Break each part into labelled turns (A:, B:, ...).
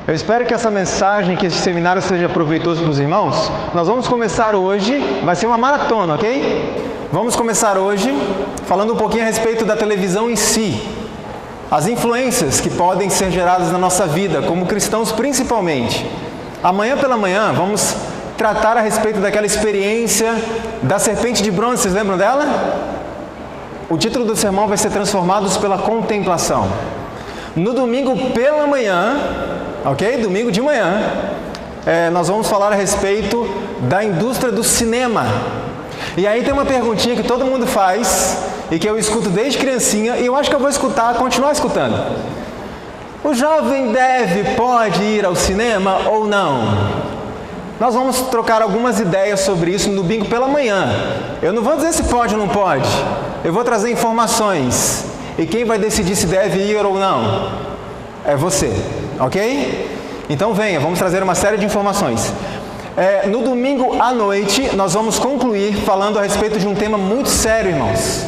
A: Eu espero que essa mensagem, que esse seminário seja proveitoso para os irmãos. Nós vamos começar hoje, vai ser uma maratona, ok? Vamos começar hoje falando um pouquinho a respeito da televisão em si. As influências que podem ser geradas na nossa vida, como cristãos principalmente. Amanhã pela manhã vamos tratar a respeito daquela experiência da serpente de bronze, vocês lembram dela? O título do sermão vai ser Transformados pela Contemplação. No domingo pela manhã, ok? Domingo de manhã, nós vamos falar a respeito da indústria do cinema. E aí tem uma perguntinha que todo mundo faz e que eu escuto desde criancinha e eu acho que eu vou continuar escutando. O jovem pode ir ao cinema ou não? Nós vamos trocar algumas ideias sobre isso no domingo pela manhã. Eu não vou dizer se pode ou não pode. Eu vou trazer informações. E quem vai decidir se deve ir ou não? É você, ok? Então venha, vamos trazer uma série de informações. No domingo à noite, nós vamos concluir falando a respeito de um tema muito sério, irmãos.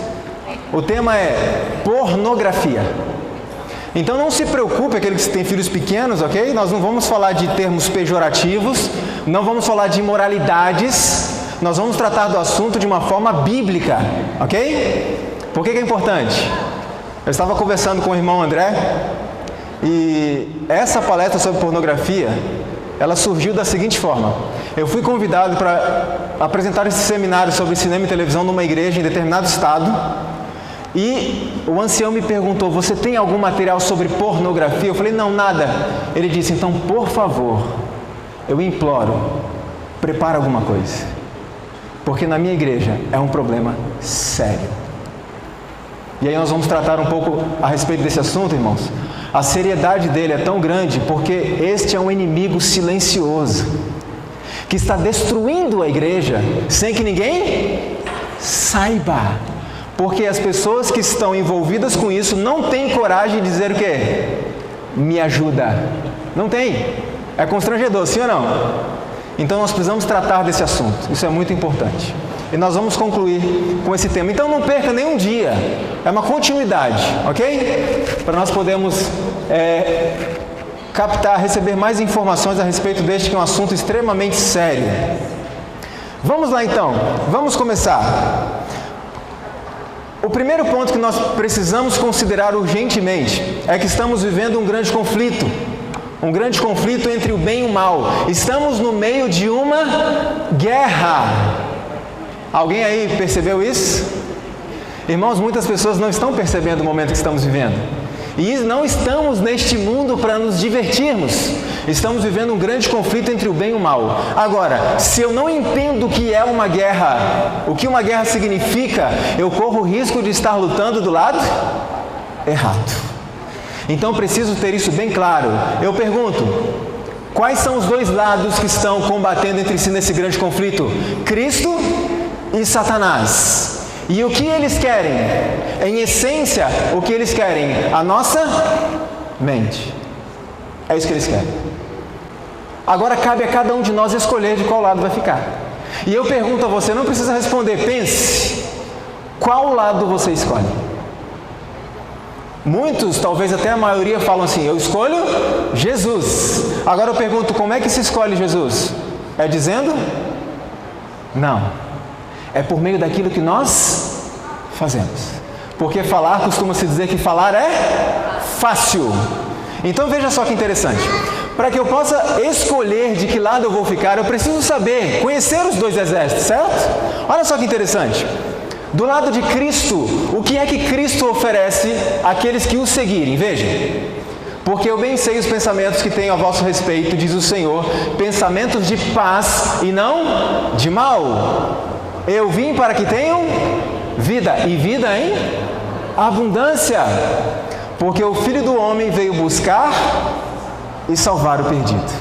A: O tema é pornografia. Então não se preocupe, aqueles que têm filhos pequenos, ok? Nós não vamos falar de termos pejorativos, não vamos falar de imoralidades, nós vamos tratar do assunto de uma forma bíblica, ok? Por que é importante? Eu estava conversando com o irmão André e essa palestra sobre pornografia, ela surgiu da seguinte forma. Eu fui convidado para apresentar esse seminário sobre cinema e televisão numa igreja em determinado estado e o ancião me perguntou, você tem algum material sobre pornografia? Eu falei, não, nada. Ele disse, então, por favor, eu imploro, prepara alguma coisa, porque na minha igreja é um problema sério. E aí nós vamos tratar um pouco a respeito desse assunto, irmãos. A seriedade dele é tão grande porque este é um inimigo silencioso que está destruindo a igreja sem que ninguém saiba. Porque as pessoas que estão envolvidas com isso não têm coragem de dizer o quê? Me ajuda. Não tem. É constrangedor, sim ou não? Então nós precisamos tratar desse assunto. Isso é muito importante. E nós vamos concluir com esse tema. Então não perca nenhum dia. É uma continuidade, ok? Para nós podermos receber mais informações a respeito deste que é um assunto extremamente sério. Vamos lá então. Vamos começar. O primeiro ponto que nós precisamos considerar urgentemente é que estamos vivendo um grande conflito. Um grande conflito entre o bem e o mal. Estamos no meio de uma guerra. Alguém aí percebeu isso? Irmãos, muitas pessoas não estão percebendo o momento que estamos vivendo. E não estamos neste mundo para nos divertirmos. Estamos vivendo um grande conflito entre o bem e o mal. Agora, se eu não entendo o que é uma guerra, o que uma guerra significa, eu corro o risco de estar lutando do lado errado. Então preciso ter isso bem claro. Eu pergunto, quais são os dois lados que estão combatendo entre si nesse grande conflito? Cristo e Satanás. E o que eles querem? Em essência, o que eles querem? A nossa mente. É isso que eles querem. Agora cabe a cada um de nós escolher de qual lado vai ficar. E eu pergunto a você, não precisa responder, pense. Qual lado você escolhe? Muitos, talvez até a maioria, falam assim, eu escolho Jesus. Agora eu pergunto, como é que se escolhe Jesus? É dizendo? Não. É por meio daquilo que nós fazemos. Porque falar, costuma-se dizer que falar é fácil. Então veja só que interessante. Para que eu possa escolher de que lado eu vou ficar, eu preciso saber, conhecer os dois exércitos, certo? Olha só que interessante. Do lado de Cristo, o que é que Cristo oferece àqueles que o seguirem? Veja. Porque eu bem sei os pensamentos que tenho a vosso respeito, diz o Senhor, pensamentos de paz e não de mal. Eu vim para que tenham vida, e vida em abundância. Porque o Filho do Homem veio buscar e salvar o perdido.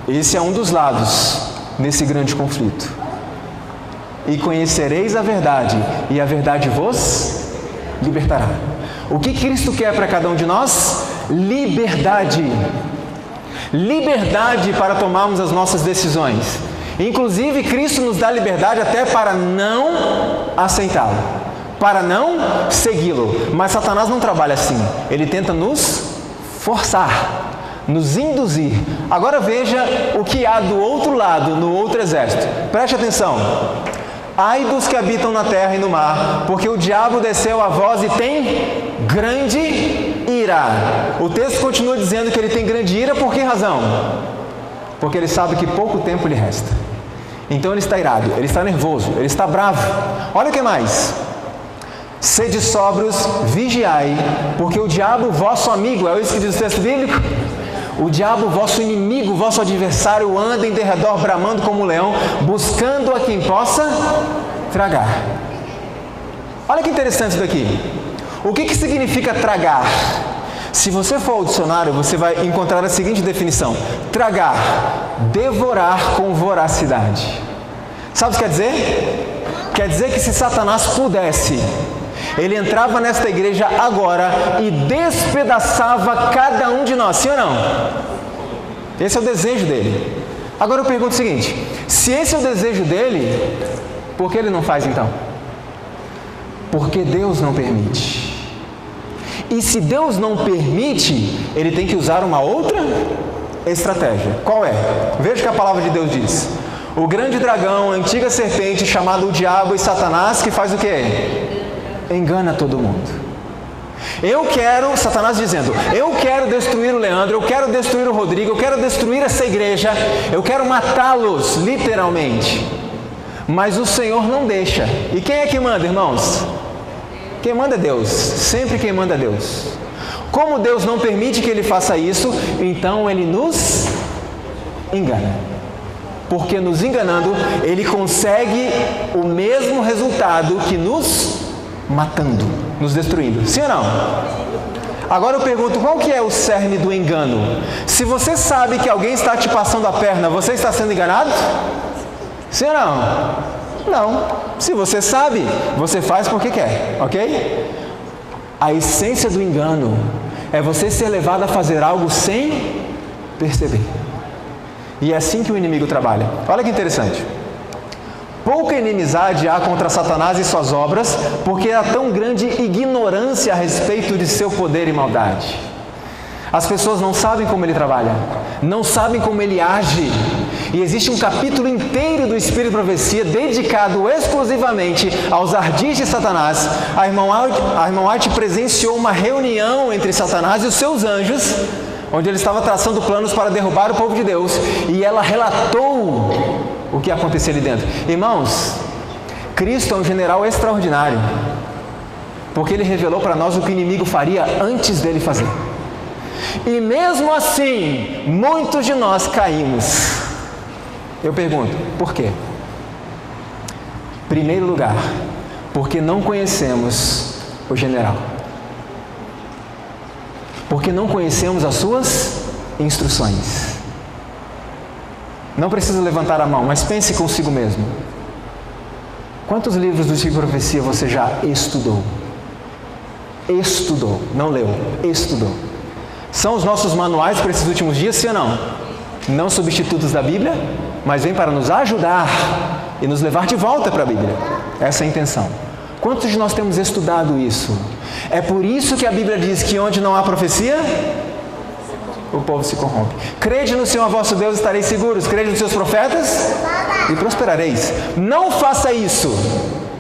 A: Esse é um dos lados nesse grande conflito. E conhecereis a verdade, e a verdade vos libertará. O que Cristo quer para cada um de nós? Liberdade. Liberdade para tomarmos as nossas decisões. Inclusive, Cristo nos dá liberdade até para não aceitá-lo, para não segui-lo. Mas Satanás não trabalha assim. Ele tenta nos forçar, nos induzir. Agora veja o que há do outro lado, no outro exército. Preste atenção. Ai dos que habitam na terra e no mar, porque o diabo desceu a vós e tem grande ira. O texto continua dizendo que ele tem grande ira, por que razão? Porque ele sabe que pouco tempo lhe resta. Então ele está irado, ele está nervoso, ele está bravo. Olha o que mais. Sede sóbrios, vigiai, porque o diabo, vosso amigo, é isso que diz o texto bíblico? O diabo, vosso inimigo, vosso adversário, anda em derredor bramando como um leão, buscando a quem possa tragar. Olha que interessante isso daqui. O que significa tragar? Se você for ao dicionário, você vai encontrar a seguinte definição: tragar, devorar com voracidade. Sabe o que quer dizer? Quer dizer que se Satanás pudesse, ele entrava nesta igreja agora e despedaçava cada um de nós, sim ou não? Esse é o desejo dele. Agora eu pergunto o seguinte: se esse é o desejo dele, por que ele não faz então? Porque Deus não permite. E se Deus não permite, ele tem que usar uma outra estratégia. Qual é? Veja o que a palavra de Deus diz. O grande dragão, a antiga serpente, chamado o diabo e Satanás, que faz o quê? Engana todo mundo. Satanás dizendo, eu quero destruir o Leandro, eu quero destruir o Rodrigo, eu quero destruir essa igreja, eu quero matá-los, literalmente. Mas o Senhor não deixa. E quem é que manda, irmãos? Quem manda é Deus, sempre quem manda é Deus. Como Deus não permite que ele faça isso, então ele nos engana. Porque nos enganando, ele consegue o mesmo resultado que nos matando, nos destruindo. Sim ou não? Agora eu pergunto, qual que é o cerne do engano? Se você sabe que alguém está te passando a perna, você está sendo enganado? Sim ou não? Não. Se você sabe, você faz porque quer, ok? A essência do engano é você ser levado a fazer algo sem perceber. E é assim que o inimigo trabalha. Olha que interessante. Pouca inimizade há contra Satanás e suas obras, porque há tão grande ignorância a respeito de seu poder e maldade. As pessoas não sabem como ele trabalha, não sabem como ele age. E existe um capítulo inteiro do Espírito de Profecia dedicado exclusivamente aos ardis de Satanás. A irmã White presenciou uma reunião entre Satanás e os seus anjos, onde ele estava traçando planos para derrubar o povo de Deus, e ela relatou o que acontecia ali dentro. Irmãos, Cristo é um general extraordinário, porque ele revelou para nós o que o inimigo faria antes dele fazer. E mesmo assim, muitos de nós caímos. Eu pergunto, por quê? Primeiro lugar, porque não conhecemos o general. Porque não conhecemos as suas instruções. Não precisa levantar a mão, mas pense consigo mesmo. Quantos livros do Espírito de Profecia você já estudou? Estudou, não leu, estudou. São os nossos manuais para esses últimos dias, sim ou não? Não substitutos da Bíblia, mas vem para nos ajudar e nos levar de volta para a Bíblia. Essa é a intenção. Quantos de nós temos estudado isso? É por isso que a Bíblia diz que onde não há profecia, o povo se corrompe. Crede no Senhor vosso Deus, estareis seguros. Crede nos seus profetas e prosperareis. Não faça isso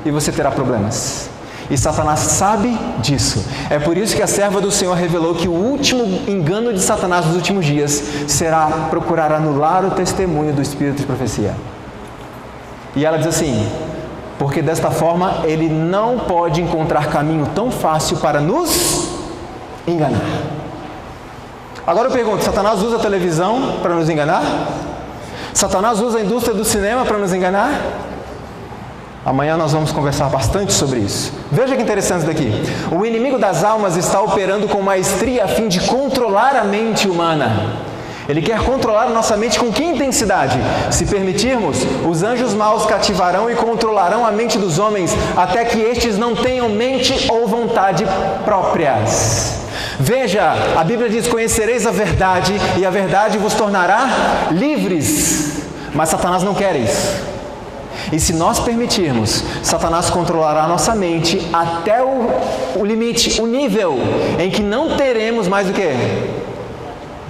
A: e você terá problemas. E Satanás sabe disso. É por isso que a serva do Senhor revelou que o último engano de Satanás nos últimos dias será procurar anular o testemunho do Espírito de Profecia. E ela diz assim, porque desta forma ele não pode encontrar caminho tão fácil para nos enganar. Agora eu pergunto, Satanás usa a televisão para nos enganar? Satanás usa a indústria do cinema para nos enganar? Amanhã nós vamos conversar bastante sobre isso. Veja que interessante isso daqui. O inimigo das almas está operando com maestria a fim de controlar a mente humana. Ele quer controlar a nossa mente com que intensidade? Se permitirmos, os anjos maus cativarão e controlarão a mente dos homens até que estes não tenham mente ou vontade próprias. Veja, a Bíblia diz, conhecereis a verdade e a verdade vos tornará livres. Mas Satanás não quer isso. E se nós permitirmos, Satanás controlará a nossa mente até o limite, o nível em que não teremos mais o quê?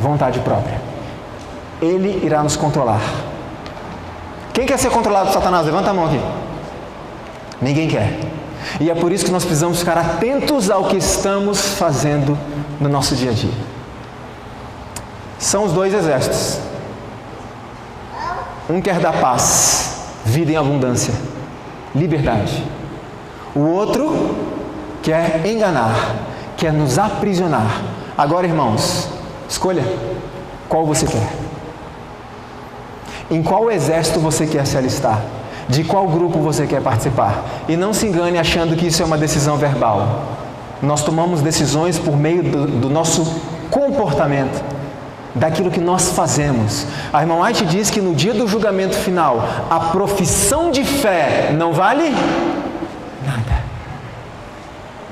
A: vontade própria. Ele irá nos controlar. Quem quer ser controlado por Satanás? Levanta a mão aqui. Ninguém quer. E é por isso que nós precisamos ficar atentos ao que estamos fazendo no nosso dia a dia. São os dois exércitos. Um quer dar paz, vida em abundância, liberdade. O outro quer enganar, quer nos aprisionar. Agora, irmãos, escolha qual você quer. Em qual exército você quer se alistar? De qual grupo você quer participar? E não se engane achando que isso é uma decisão verbal. Nós tomamos decisões por meio do nosso comportamento, daquilo que nós fazemos. A irmã White diz que no dia do julgamento final, a profissão de fé não vale nada.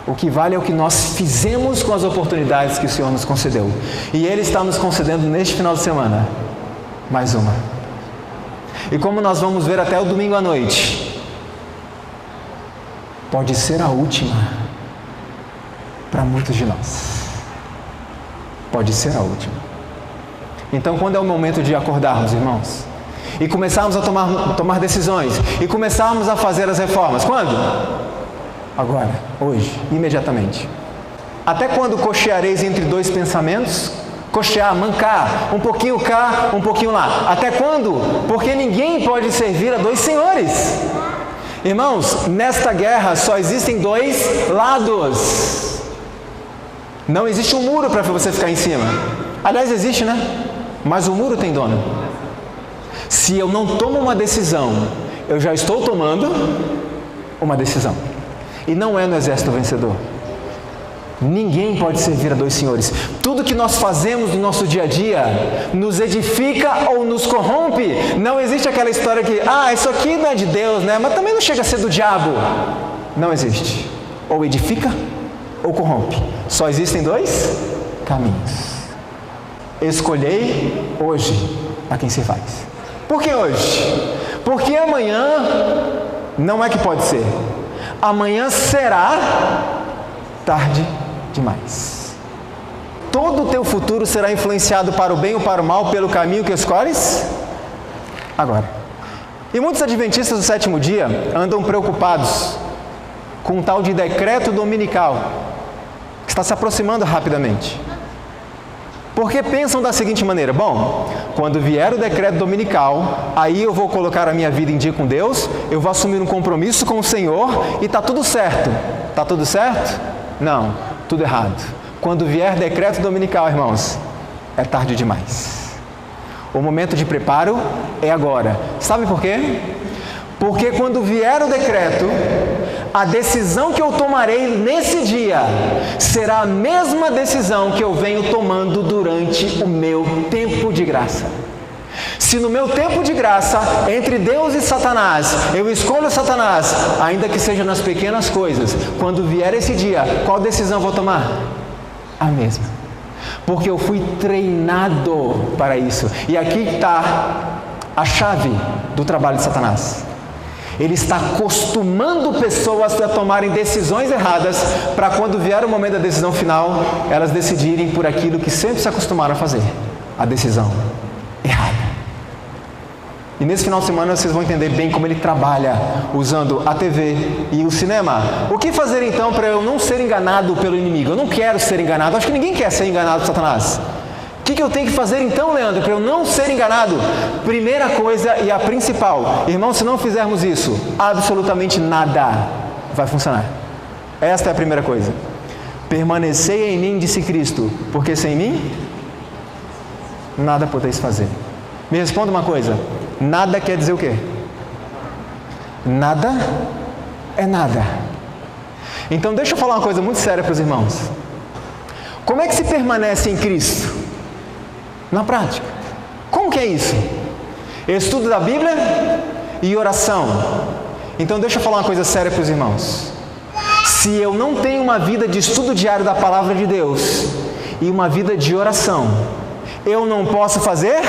A: O que vale é o que nós fizemos com as oportunidades que o Senhor nos concedeu. E Ele está nos concedendo neste final de semana mais uma. E como nós vamos ver até o domingo à noite, pode ser a última para muitos de nós. Pode ser a última. Então, quando é o momento de acordarmos, irmãos, e começarmos a tomar decisões, e começarmos a fazer as reformas? Quando? Agora, hoje, imediatamente. Até quando cocheareis entre dois pensamentos? Cochear, mancar, um pouquinho cá, um pouquinho lá. Até quando? Porque ninguém pode servir a dois senhores. Irmãos, nesta guerra só existem dois lados. Não existe um muro para você ficar em cima. Aliás, existe, né? Mas o muro tem dono. Se eu não tomo uma decisão, eu já estou tomando uma decisão. E não é no exército vencedor. Ninguém pode servir a dois senhores. Tudo que nós fazemos no nosso dia a dia nos edifica ou nos corrompe. Não existe aquela história que, isso aqui não é de Deus, né? Mas também não chega a ser do diabo. Não existe. Ou edifica ou corrompe. Só existem dois caminhos. Escolhei hoje a quem se faz. Por que hoje? Porque amanhã não é que pode ser. Amanhã será tarde demais. Todo o teu futuro será influenciado para o bem ou para o mal pelo caminho que escolhes agora. E muitos adventistas do sétimo dia andam preocupados com um tal de decreto dominical que está se aproximando rapidamente. Porque pensam da seguinte maneira: bom, quando vier o decreto dominical, aí eu vou colocar a minha vida em dia com Deus, eu vou assumir um compromisso com o Senhor e está tudo certo. Está tudo certo? Não, tudo errado. Quando vier decreto dominical, irmãos, é tarde demais. O momento de preparo é agora. Sabe por quê? Porque quando vier o decreto, a decisão que eu tomarei nesse dia será a mesma decisão que eu venho tomando durante o meu tempo de graça. Se no meu tempo de graça, entre Deus e Satanás, eu escolho Satanás, ainda que seja nas pequenas coisas, quando vier esse dia, qual decisão eu vou tomar? A mesma. Porque eu fui treinado para isso. E aqui está a chave do trabalho de Satanás. Ele está acostumando pessoas a tomarem decisões erradas para quando vier o momento da decisão final, elas decidirem por aquilo que sempre se acostumaram a fazer. A decisão errada. E nesse final de semana vocês vão entender bem como ele trabalha usando a TV e o cinema. O que fazer então para eu não ser enganado pelo inimigo? Eu não quero ser enganado. Acho que ninguém quer ser enganado por Satanás. O que eu tenho que fazer então, Leandro, para eu não ser enganado? Primeira coisa e a principal. Irmão, se não fizermos isso, absolutamente nada vai funcionar. Esta é a primeira coisa. Permanecei em mim, disse Cristo, porque sem mim nada podeis fazer. Me responda uma coisa. Nada quer dizer o quê? Nada é nada. Então deixa eu falar uma coisa muito séria para os irmãos. Como é que se permanece em Cristo? Na prática. Como que é isso? Estudo da Bíblia e oração. Então deixa eu falar uma coisa séria para os irmãos. Se eu não tenho uma vida de estudo diário da Palavra de Deus e uma vida de oração, eu não posso fazer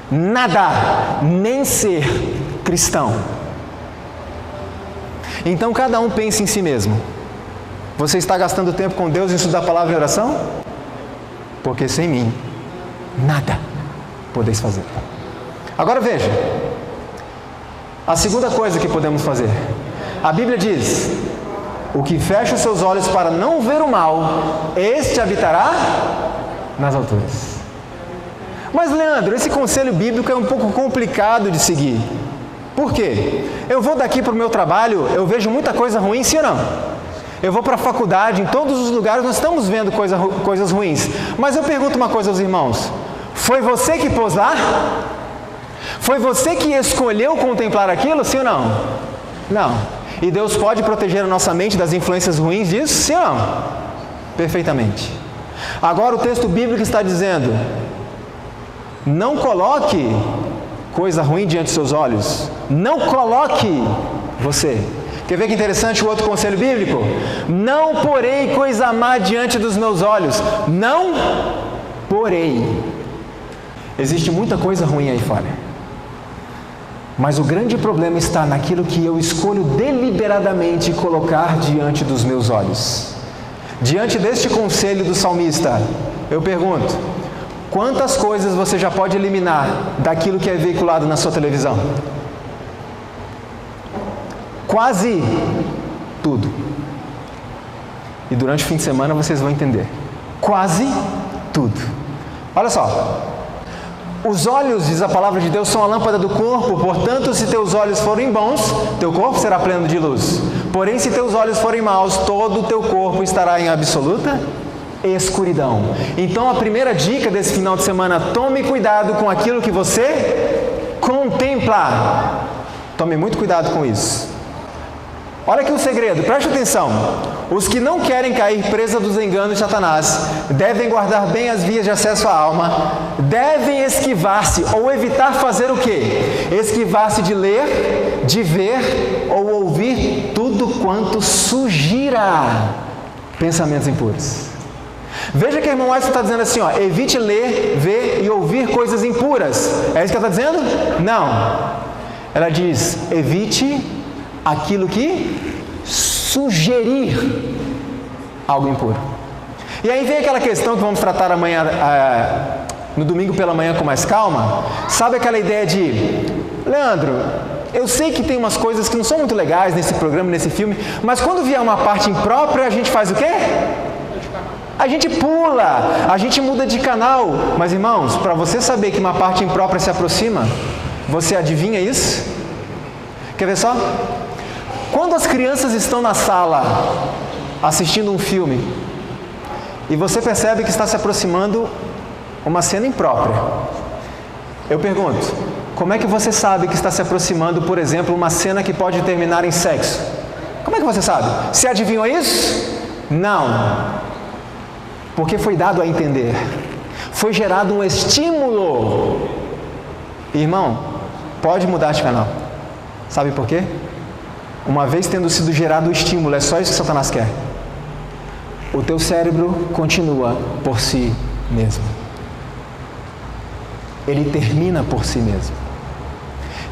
A: nada, nem ser cristão. Então cada um pense em si mesmo. Você está gastando tempo com Deus em estudar a palavra e oração? porque sem mim, nada podeis fazer. Agora veja, a segunda coisa que podemos fazer. A Bíblia diz: o que fecha os seus olhos para não ver o mal, este habitará nas alturas. Mas Leandro, esse conselho bíblico é um pouco complicado de seguir. Por quê? Eu vou daqui para o meu trabalho, eu vejo muita coisa ruim, sim ou não? Eu vou para a faculdade, em todos os lugares nós estamos vendo coisas ruins. Mas eu pergunto uma coisa aos irmãos: foi você que pôs lá? Foi você que escolheu contemplar aquilo, sim ou não? Não. E Deus pode proteger a nossa mente das influências ruins disso, sim ou não? Perfeitamente. Agora o texto bíblico está dizendo: não coloque coisa ruim diante dos seus olhos. Não coloque você. Quer ver que interessante o outro conselho bíblico? Não porei coisa má diante dos meus olhos. Não porei. Existe muita coisa ruim aí fora. Mas o grande problema está naquilo que eu escolho deliberadamente colocar diante dos meus olhos. Diante deste conselho do salmista, eu pergunto: quantas coisas você já pode eliminar daquilo que é veiculado na sua televisão? Quase tudo. E durante o fim de semana vocês vão entender. Quase tudo. Olha só. Os olhos, diz a palavra de Deus, são a lâmpada do corpo. Portanto, se teus olhos forem bons, teu corpo será pleno de luz. Porém, se teus olhos forem maus, todo o teu corpo estará em absoluta escuridão. Então, a primeira dica desse final de semana: tome cuidado com aquilo que você contempla. Tome muito cuidado com isso. Olha aqui o segredo, preste atenção. Os que não querem cair presa dos enganos de Satanás devem guardar bem as vias de acesso à alma, devem esquivar-se ou evitar fazer o quê? Esquivar-se de ler, de ver ou ouvir tudo quanto sugira pensamentos impuros. Veja que a irmã White está dizendo assim, ó: evite ler, ver e ouvir coisas impuras. É isso que ela está dizendo? Não. Ela diz: evite aquilo que sugerir algo impuro. E aí vem aquela questão que vamos tratar amanhã, no domingo pela manhã, com mais calma. Sabe aquela ideia de: Leandro, eu sei que tem umas coisas que não são muito legais nesse programa, nesse filme, mas quando vier uma parte imprópria, a gente faz o quê? A gente pula, a gente muda de canal. Mas irmãos, para você saber que uma parte imprópria se aproxima, você adivinha isso? Quer ver só? Quando as crianças estão na sala assistindo um filme e você percebe que está se aproximando uma cena imprópria, eu pergunto: como é que você sabe que está se aproximando, por exemplo, uma cena que pode terminar em sexo? Como é que você sabe? Você adivinhou isso? Não. Porque foi dado a entender. Foi gerado um estímulo. Irmão, pode mudar de canal. Sabe por quê? Uma vez tendo sido gerado o estímulo, é só isso que Satanás quer. O teu cérebro continua por si mesmo. Ele termina por si mesmo.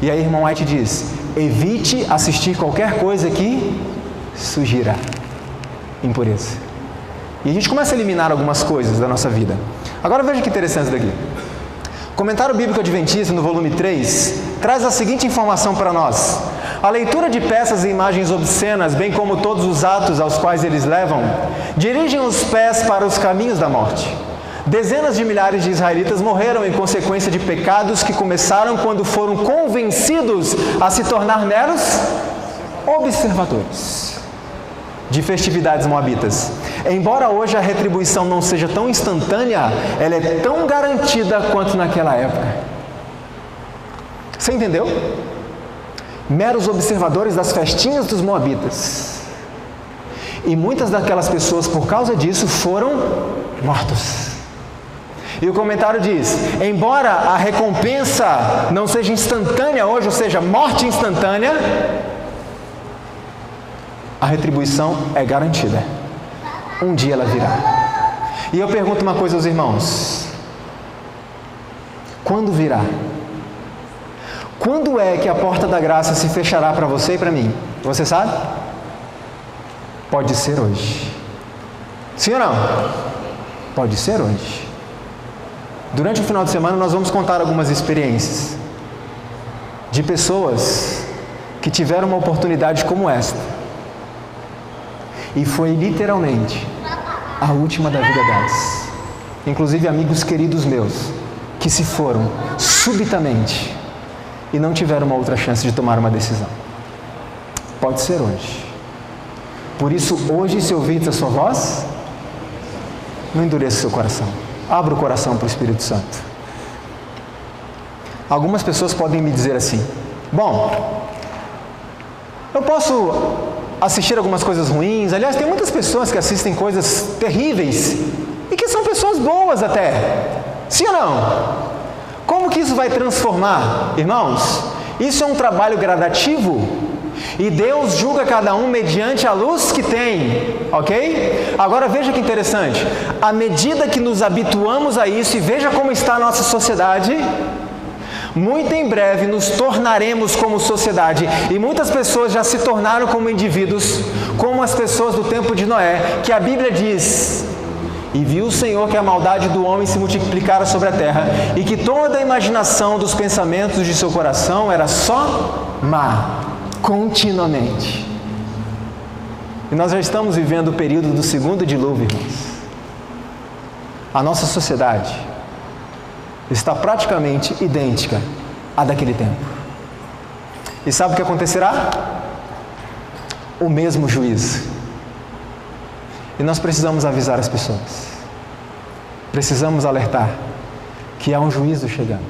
A: E aí, irmão White diz: evite assistir qualquer coisa que sugira impureza. E a gente começa a eliminar algumas coisas da nossa vida. Agora veja que interessante isso daqui. Comentário Bíblico Adventista, no volume 3, traz a seguinte informação para nós: a leitura de peças e imagens obscenas, bem como todos os atos aos quais eles levam, dirigem os pés para os caminhos da morte. Dezenas de milhares de israelitas morreram em consequência de pecados que começaram quando foram convencidos a se tornar meros observadores de festividades moabitas. Embora hoje a retribuição não seja tão instantânea, ela é tão garantida quanto naquela época. Você entendeu? Meros observadores das festinhas dos moabitas. E muitas daquelas pessoas, por causa disso, foram mortos. E o comentário diz: embora a recompensa não seja instantânea hoje, ou seja, morte instantânea, a retribuição é garantida. Um dia ela virá. E eu pergunto uma coisa aos irmãos: quando virá? Quando é que a porta da graça se fechará para você e para mim? Você sabe? Pode ser hoje. Sim ou não? Pode ser hoje. durante o final de semana nós vamos contar algumas experiências de pessoas que tiveram uma oportunidade como esta. E foi literalmente a última da vida delas. Inclusive amigos queridos meus, que se foram subitamente e não tiveram uma outra chance de tomar uma decisão. Pode ser hoje. Por isso, hoje, se ouvir a sua voz, não endureça o seu coração. Abra o coração para o Espírito Santo. Algumas pessoas podem me dizer assim: bom, eu posso assistir algumas coisas ruins. Aliás, tem muitas pessoas que assistem coisas terríveis e que são pessoas boas até. Sim ou não? Como que isso vai transformar? Irmãos, isso é um trabalho gradativo e Deus julga cada um mediante a luz que tem, ok? Agora veja que interessante, à medida que nos habituamos a isso, e veja como está a nossa sociedade, muito em breve nos tornaremos como sociedade, e muitas pessoas já se tornaram como indivíduos, como as pessoas do tempo de Noé, que a Bíblia diz: e viu o Senhor que a maldade do homem se multiplicara sobre a terra, e que toda a imaginação dos pensamentos de seu coração era só má, continuamente. E nós já estamos vivendo o período do segundo dilúvio, irmãos. A nossa sociedade está praticamente idêntica à daquele tempo. E sabe o que acontecerá? O mesmo juízo. E nós precisamos avisar as pessoas. Precisamos alertar que há um juízo chegando.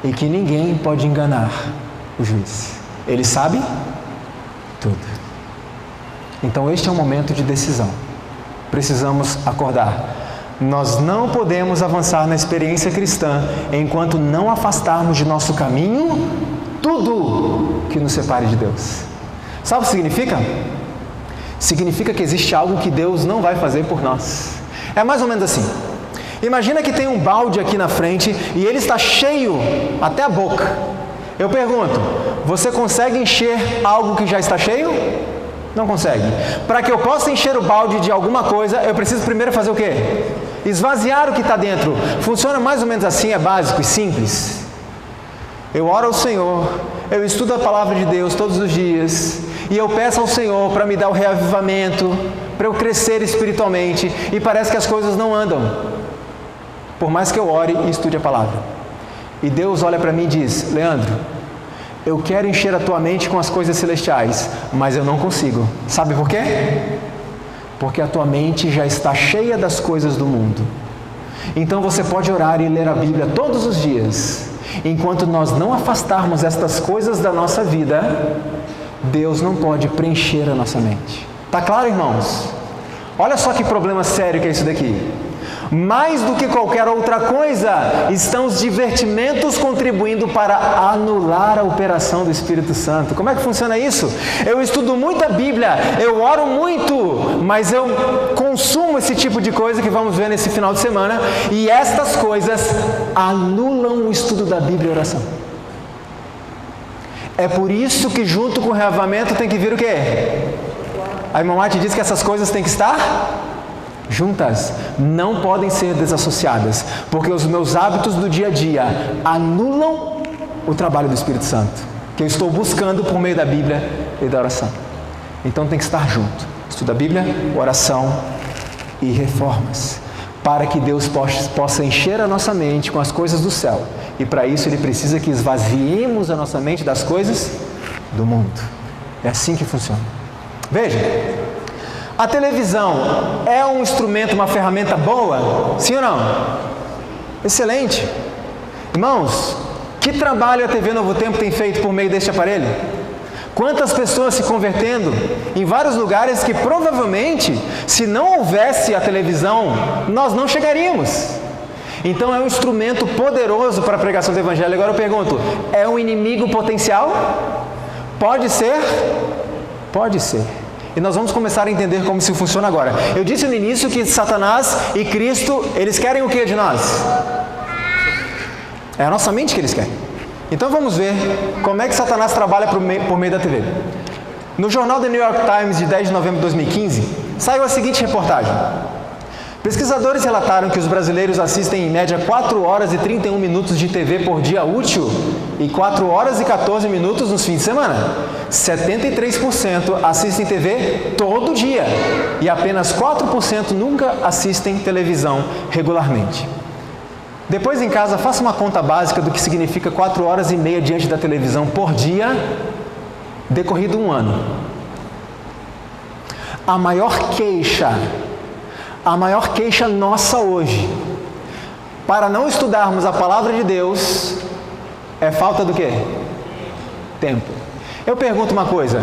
A: E que ninguém pode enganar o juiz. Ele sabe tudo. Então este é um momento de decisão. Precisamos acordar. Nós não podemos avançar na experiência cristã enquanto não afastarmos de nosso caminho tudo que nos separe de Deus. Sabe o que significa? Significa que existe algo que Deus não vai fazer por nós. É mais ou menos assim. Imagina que tem um balde aqui na frente e ele está cheio até a boca. Eu pergunto, você consegue encher algo que já está cheio? Não consegue. Para que eu possa encher o balde de alguma coisa, eu preciso primeiro fazer o quê? Esvaziar o que está dentro. Funciona mais ou menos assim, é básico e simples. Eu oro ao Senhor, eu estudo a palavra de Deus todos os dias, e eu peço ao Senhor para me dar o reavivamento, para eu crescer espiritualmente, e parece que as coisas não andam, por mais que eu ore e estude a palavra. E Deus olha para mim e diz: Leandro, eu quero encher a tua mente com as coisas celestiais, mas eu não consigo. Sabe por quê? Porque a tua mente já está cheia das coisas do mundo. Então você pode orar e ler a Bíblia todos os dias. Enquanto nós não afastarmos estas coisas da nossa vida, Deus não pode preencher a nossa mente. Tá claro, irmãos? Olha só que problema sério que é isso daqui. Mais do que qualquer outra coisa, estão os divertimentos contribuindo para anular a operação do Espírito Santo. Como é que funciona isso? Eu estudo muito a Bíblia, eu oro muito, mas eu consumo esse tipo de coisa que vamos ver nesse final de semana, e estas coisas anulam o estudo da Bíblia e a oração. É por isso que junto com o reavivamento tem que vir o quê? A irmã Mate diz que essas coisas têm que estar juntas, não podem ser desassociadas, porque os meus hábitos do dia a dia anulam o trabalho do Espírito Santo, que eu estou buscando por meio da Bíblia e da oração. Então tem que estar junto, estudo a Bíblia, oração e reformas, para que Deus possa encher a nossa mente com as coisas do céu, e para isso Ele precisa que esvaziemos a nossa mente das coisas do mundo. É assim que funciona. Veja, a televisão é um instrumento, uma ferramenta boa? Sim ou não? Excelente. Irmãos, que trabalho a TV Novo Tempo tem feito por meio deste aparelho? Quantas pessoas se convertendo em vários lugares que provavelmente, se não houvesse a televisão, nós não chegaríamos. Então é um instrumento poderoso para a pregação do Evangelho. Agora eu pergunto, é um inimigo potencial? Pode ser? Pode ser. E nós vamos começar a entender como isso funciona agora. Eu disse no início que Satanás e Cristo, eles querem o que de nós? É a nossa mente que eles querem. Então vamos ver como é que Satanás trabalha por meio da TV. No jornal The New York Times de 10 de novembro de 2015, saiu a seguinte reportagem: Pesquisadores relataram que os brasileiros assistem em média 4 horas e 31 minutos de TV por dia útil e 4 horas e 14 minutos nos fins de semana. 73% assistem TV todo dia e apenas 4% nunca assistem televisão regularmente. Depois em casa, faça uma conta básica do que significa 4 horas e meia diante da televisão por dia, decorrido um ano. A maior queixa nossa hoje, para não estudarmos a palavra de Deus, é falta do quê? Tempo. Eu pergunto uma coisa: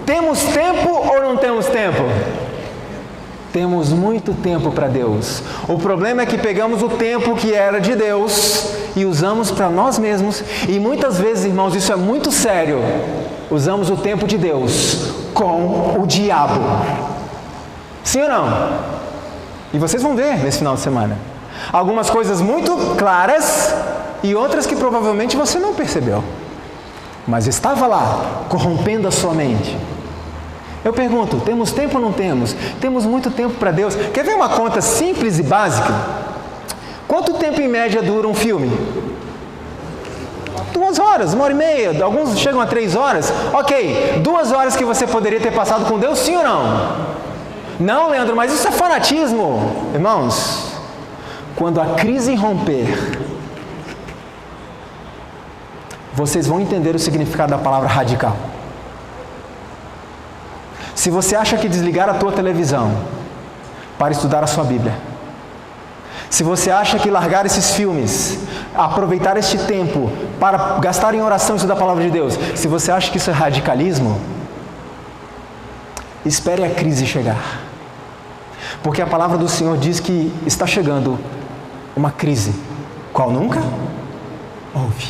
A: temos tempo ou não temos tempo? Temos muito tempo para Deus. O problema é que pegamos o tempo que era de Deus e usamos para nós mesmos. E muitas vezes, irmãos, isso é muito sério, usamos o tempo de Deus com o diabo. Sim ou não? E vocês vão ver nesse final de semana algumas coisas muito claras e outras que provavelmente você não percebeu, mas estava lá, corrompendo a sua mente. Eu pergunto, temos tempo ou não temos? Temos muito tempo para Deus. Quer ver uma conta simples e básica? Quanto tempo em média dura um filme? 2 horas, 1h30, alguns chegam a 3 horas. Ok, 2 horas que você poderia ter passado com Deus, sim ou não? Não, Leandro, mas isso é fanatismo. Irmãos, quando a crise romper, vocês vão entender o significado da palavra radical. Se você acha que desligar a tua televisão para estudar a sua Bíblia, se você acha que largar esses filmes, aproveitar este tempo para gastar em oração e estudar a palavra de Deus, se você acha que isso é radicalismo, espere a crise chegar. Porque a palavra do Senhor diz que está chegando uma crise, qual nunca houve.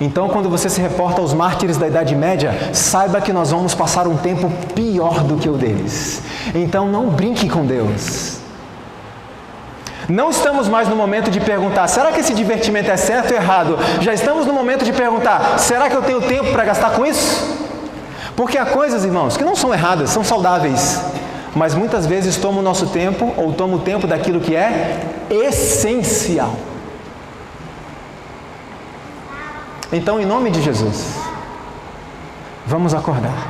A: Então, quando você se reporta aos mártires da Idade Média, saiba que nós vamos passar um tempo pior do que o deles. Então, não brinque com Deus. Não estamos mais no momento de perguntar, será que esse divertimento é certo ou errado? Já estamos no momento de perguntar, será que eu tenho tempo para gastar com isso? Porque há coisas, irmãos, que não são erradas, são saudáveis, mas muitas vezes tomam o nosso tempo, ou tomam o tempo daquilo que é essencial. Então, em nome de Jesus, vamos acordar,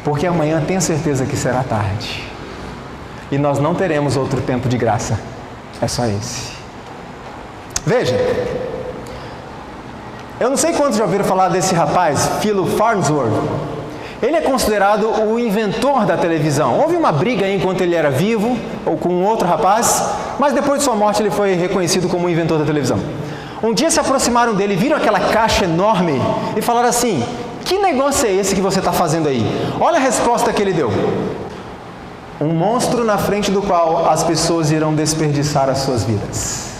A: porque amanhã tenha certeza que será tarde, e nós não teremos outro tempo de graça, é só esse. Veja, eu não sei quantos já ouviram falar desse rapaz, Philo Farnsworth. Ele é considerado o inventor da televisão. Houve uma briga aí enquanto ele era vivo, ou com outro rapaz, mas depois de sua morte ele foi reconhecido como o inventor da televisão. Um dia se aproximaram dele, viram aquela caixa enorme e falaram assim, que negócio é esse que você está fazendo aí? Olha a resposta que ele deu. Um monstro na frente do qual as pessoas irão desperdiçar as suas vidas.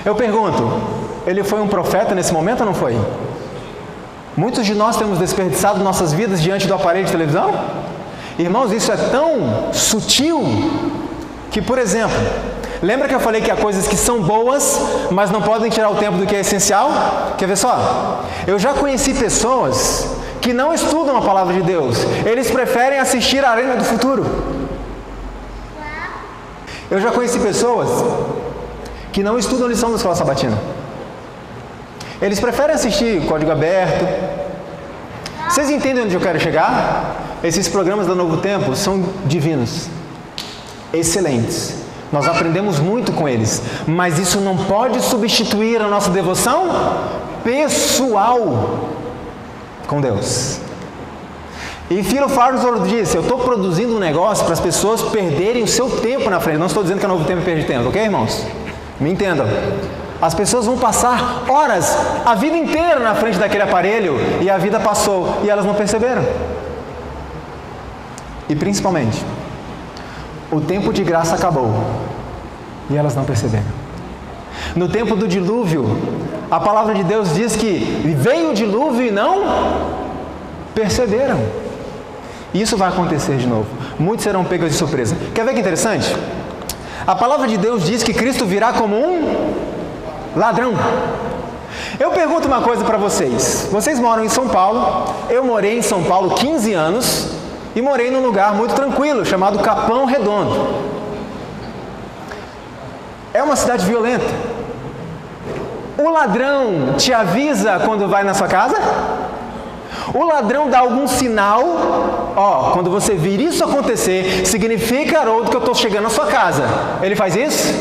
A: Eu pergunto, ele foi um profeta nesse momento ou não foi? Muitos de nós temos desperdiçado nossas vidas diante do aparelho de televisão? Irmãos, isso é tão sutil que, por exemplo, lembra que eu falei que há coisas que são boas, mas não podem tirar o tempo do que é essencial? Quer ver só? Eu já conheci pessoas que não estudam a palavra de Deus. Eles preferem assistir a Arena do Futuro. Eu já conheci pessoas que não estudam a lição da escola sabatina. Eles preferem assistir Código Aberto. Vocês entendem onde eu quero chegar? Esses programas do Novo Tempo são divinos, excelentes. Nós aprendemos muito com eles, mas isso não pode substituir a nossa devoção pessoal com Deus. E Philo Farnsworth disse, eu estou produzindo um negócio para as pessoas perderem o seu tempo na frente. Não estou dizendo que é Novo Tempo perde tempo, ok, irmãos? Me entendam. As pessoas vão passar horas, a vida inteira na frente daquele aparelho, e a vida passou, e elas não perceberam. E principalmente, o tempo de graça acabou, e elas não perceberam. No tempo do dilúvio, a palavra de Deus diz que veio o dilúvio e não perceberam. E isso vai acontecer de novo. Muitos serão pegos de surpresa. Quer ver que interessante? A palavra de Deus diz que Cristo virá como um ladrão. Eu pergunto uma coisa para vocês. Vocês moram em São Paulo. Eu morei em São Paulo 15 anos e morei num lugar muito tranquilo chamado Capão Redondo. é uma cidade violenta. O ladrão te avisa quando vai na sua casa? O ladrão dá algum sinal? Ó, quando você vir isso acontecer, significa, Haroldo, que eu estou chegando na sua casa. Ele faz isso?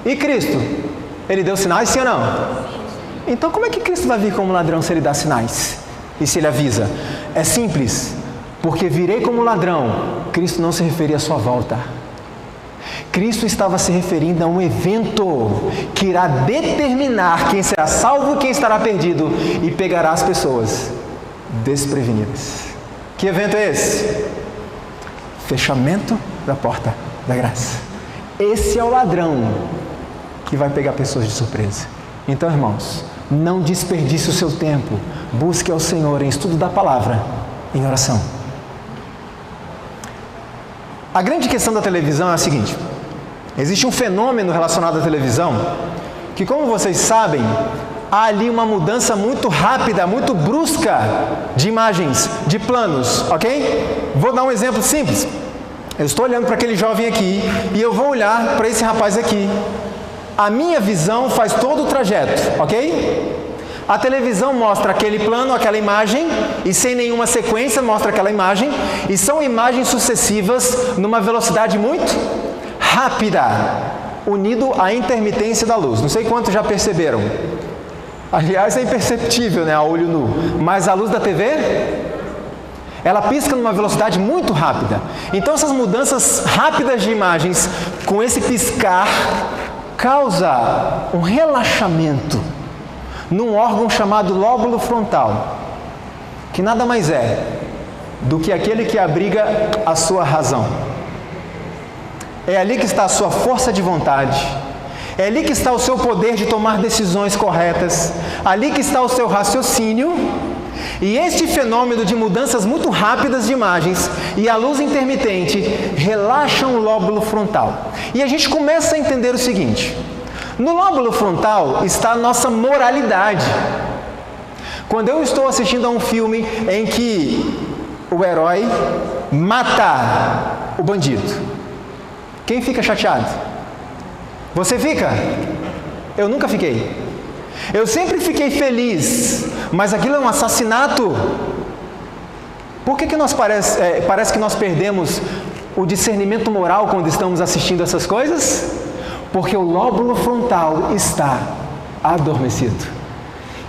A: E Cristo? Ele deu sinais, sim ou não? Então como é que Cristo vai vir como ladrão se ele dá sinais? E se ele avisa? É simples. Porque virei como ladrão. Cristo não se referia à sua volta. Cristo estava se referindo a um evento que irá determinar quem será salvo e quem estará perdido e pegará as pessoas desprevenidas. Que evento é esse? Fechamento da porta da graça. Esse é o ladrão que vai pegar pessoas de surpresa. Então, irmãos, não desperdice o seu tempo. Busque ao Senhor em estudo da palavra, em oração. A grande questão da televisão é a seguinte: existe um fenômeno relacionado à televisão que, como vocês sabem, há ali uma mudança muito rápida, muito brusca de imagens, de planos, ok? Vou dar um exemplo simples. Eu estou olhando para aquele jovem aqui e eu vou olhar para esse rapaz aqui. A minha visão faz todo o trajeto, ok? A televisão mostra aquele plano, aquela imagem, e sem nenhuma sequência mostra aquela imagem, e são imagens sucessivas numa velocidade muito rápida, unido à intermitência da luz. Não sei quantos já perceberam. Aliás, é imperceptível, né, a olho nu. Mas a luz da TV, ela pisca numa velocidade muito rápida. Então essas mudanças rápidas de imagens, com esse piscar, causa um relaxamento num órgão chamado lóbulo frontal, que nada mais é do que aquele que abriga a sua razão. É ali que está a sua força de vontade. É ali que está o seu poder de tomar decisões corretas. Ali que está o seu raciocínio. E este fenômeno de mudanças muito rápidas de imagens e a luz intermitente relaxam o lóbulo frontal. E a gente começa a entender o seguinte: no lóbulo frontal está a nossa moralidade. Quando eu estou assistindo a um filme em que o herói mata o bandido, quem fica chateado? Você fica? Eu nunca fiquei. Eu sempre fiquei feliz, mas aquilo é um assassinato. Por que parece que nós perdemos o discernimento moral quando estamos assistindo essas coisas? Porque o lóbulo frontal está adormecido.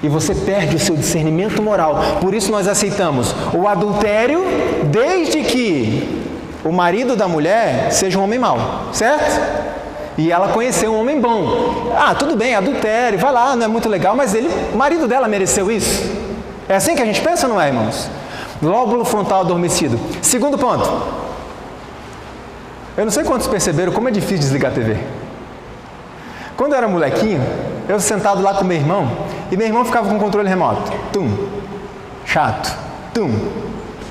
A: E você perde o seu discernimento moral. Por isso nós aceitamos o adultério, desde que o marido da mulher seja um homem mau, certo? E ela conheceu um homem bom. Ah, tudo bem, adultério, vai lá, não é muito legal, mas o marido dela mereceu isso. É assim que a gente pensa, não é, irmãos? Lóbulo frontal adormecido. Segundo ponto. Eu não sei quantos perceberam como é difícil desligar a TV. Quando eu era molequinho, eu sentado lá com meu irmão, e meu irmão ficava com o controle remoto. Tum, chato, tum,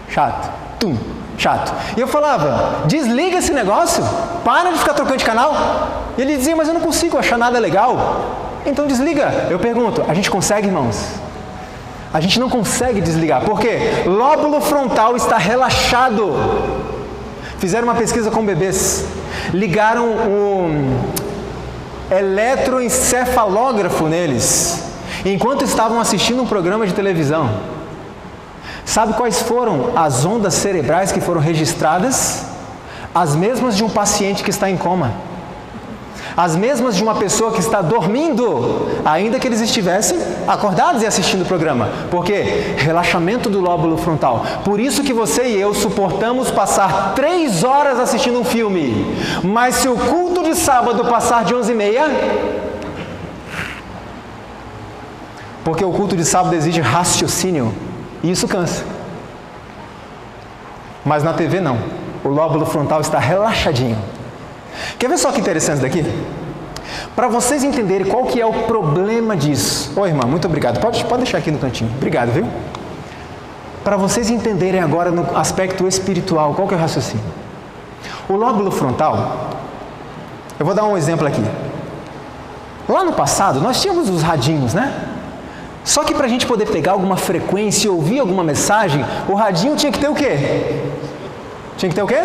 A: chato, tum, chato. E eu falava: desliga esse negócio, para de ficar trocando de canal. E ele dizia: mas eu não consigo achar nada legal. Então desliga. Eu pergunto: a gente consegue, irmãos? A gente não consegue desligar. Por quê? Lóbulo frontal está relaxado. Fizeram uma pesquisa com bebês. Ligaram um eletroencefalógrafo neles, enquanto estavam assistindo um programa de televisão. Sabe quais foram as ondas cerebrais que foram registradas? As mesmas de um paciente que está em coma. As mesmas de uma pessoa que está dormindo, ainda que eles estivessem acordados e assistindo o programa. Por quê? Relaxamento do lóbulo frontal. Por isso que você e eu suportamos passar 3 horas assistindo um filme. Mas se o culto de sábado passar de 11h30, porque o culto de sábado exige raciocínio, e isso cansa. Mas na TV não. O lóbulo frontal está relaxadinho. Quer ver só que interessante isso daqui? Para vocês entenderem qual que é o problema disso. Ô irmã, muito obrigado. Pode deixar aqui no cantinho. Obrigado, viu? Para vocês entenderem agora no aspecto espiritual, qual que é o raciocínio? O lóbulo frontal, eu vou dar um exemplo aqui. Lá no passado, nós tínhamos os radinhos, né? Só que para a gente poder pegar alguma frequência e ouvir alguma mensagem, o radinho tinha que ter o quê? Tinha que ter o quê?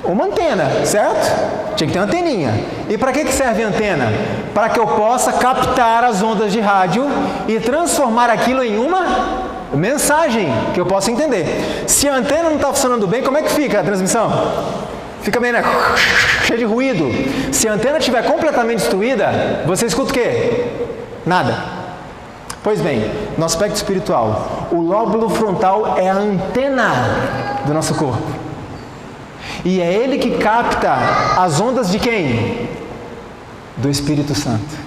A: uma antena, certo? Tinha que ter uma anteninha. E para que serve a antena? Para que eu possa captar as ondas de rádio e transformar aquilo em uma mensagem que eu possa entender. Se a antena não está funcionando bem, como é que fica a transmissão? Fica bem, né? Cheio de ruído. Se a antena estiver completamente destruída, você escuta o quê? Nada. Pois bem, no aspecto espiritual, o lóbulo frontal é a antena do nosso corpo. E é ele que capta as ondas de quem? Do Espírito Santo.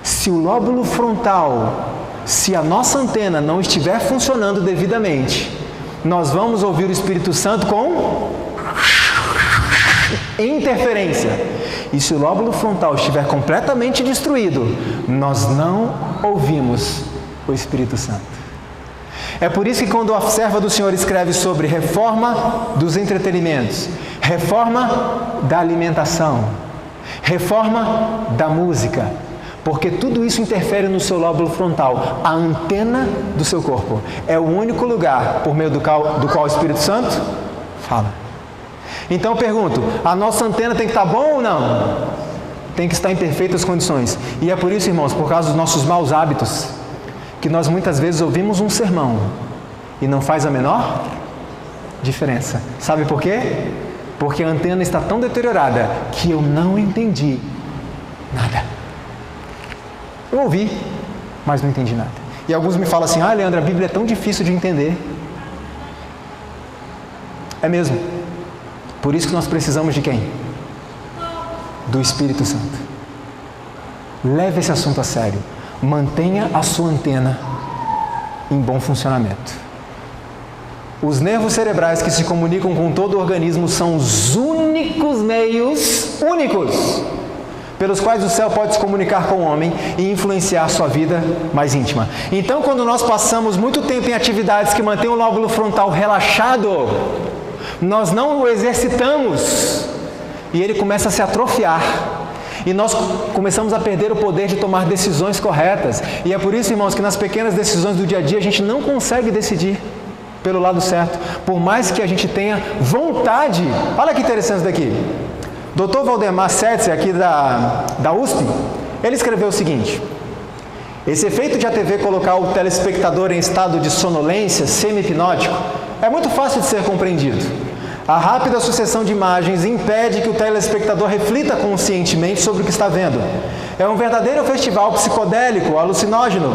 A: Se o lóbulo frontal, se a nossa antena não estiver funcionando devidamente, nós vamos ouvir o Espírito Santo com interferência. E se o lóbulo frontal estiver completamente destruído, nós não ouvimos o Espírito Santo. É por isso que quando a serva do Senhor escreve sobre reforma dos entretenimentos, reforma da alimentação, reforma da música, porque tudo isso interfere no seu lóbulo frontal, a antena do seu corpo. É o único lugar por meio do qual o Espírito Santo fala. Então eu pergunto, a nossa antena tem que estar bom ou não? Tem que estar em perfeitas condições. E é por isso, irmãos, por causa dos nossos maus hábitos, que nós muitas vezes ouvimos um sermão e não faz a menor diferença. Sabe por quê? Porque a antena está tão deteriorada que eu não entendi nada. Eu ouvi, mas não entendi nada. E alguns me falam assim, Leandro, a Bíblia é tão difícil de entender. É mesmo. Por isso que nós precisamos de quem? Do Espírito Santo. Leve esse assunto a sério. Mantenha a sua antena em bom funcionamento. Os nervos cerebrais que se comunicam com todo o organismo são os únicos meios, pelos quais o céu pode se comunicar com o homem e influenciar a sua vida mais íntima. Então, quando nós passamos muito tempo em atividades que mantêm o lóbulo frontal relaxado, nós não o exercitamos e ele começa a se atrofiar. E nós começamos a perder o poder de tomar decisões corretas. E é por isso, irmãos, que nas pequenas decisões do dia a dia a gente não consegue decidir pelo lado certo, por mais que a gente tenha vontade. Olha que interessante isso daqui. Dr. Valdemar Setzer, aqui da USP, ele escreveu o seguinte: esse efeito de a TV colocar o telespectador em estado de sonolência semi-hipnótico é muito fácil de ser compreendido. A rápida sucessão de imagens impede que o telespectador reflita conscientemente sobre o que está vendo. É um verdadeiro festival psicodélico, alucinógeno.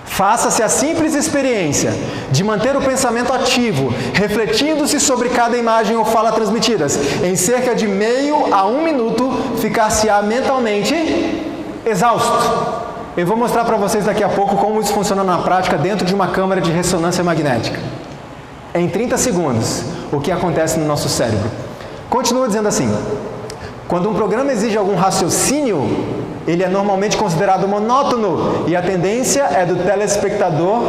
A: Faça-se a simples experiência de manter o pensamento ativo, refletindo-se sobre cada imagem ou fala transmitidas. Em cerca de meio a 1 minuto, ficar-se-á mentalmente exausto. Eu vou mostrar para vocês daqui a pouco como isso funciona na prática dentro de uma câmara de ressonância magnética. Em 30 segundos, o que acontece no nosso cérebro. Continua dizendo assim: quando um programa exige algum raciocínio, ele é normalmente considerado monótono e a tendência é do telespectador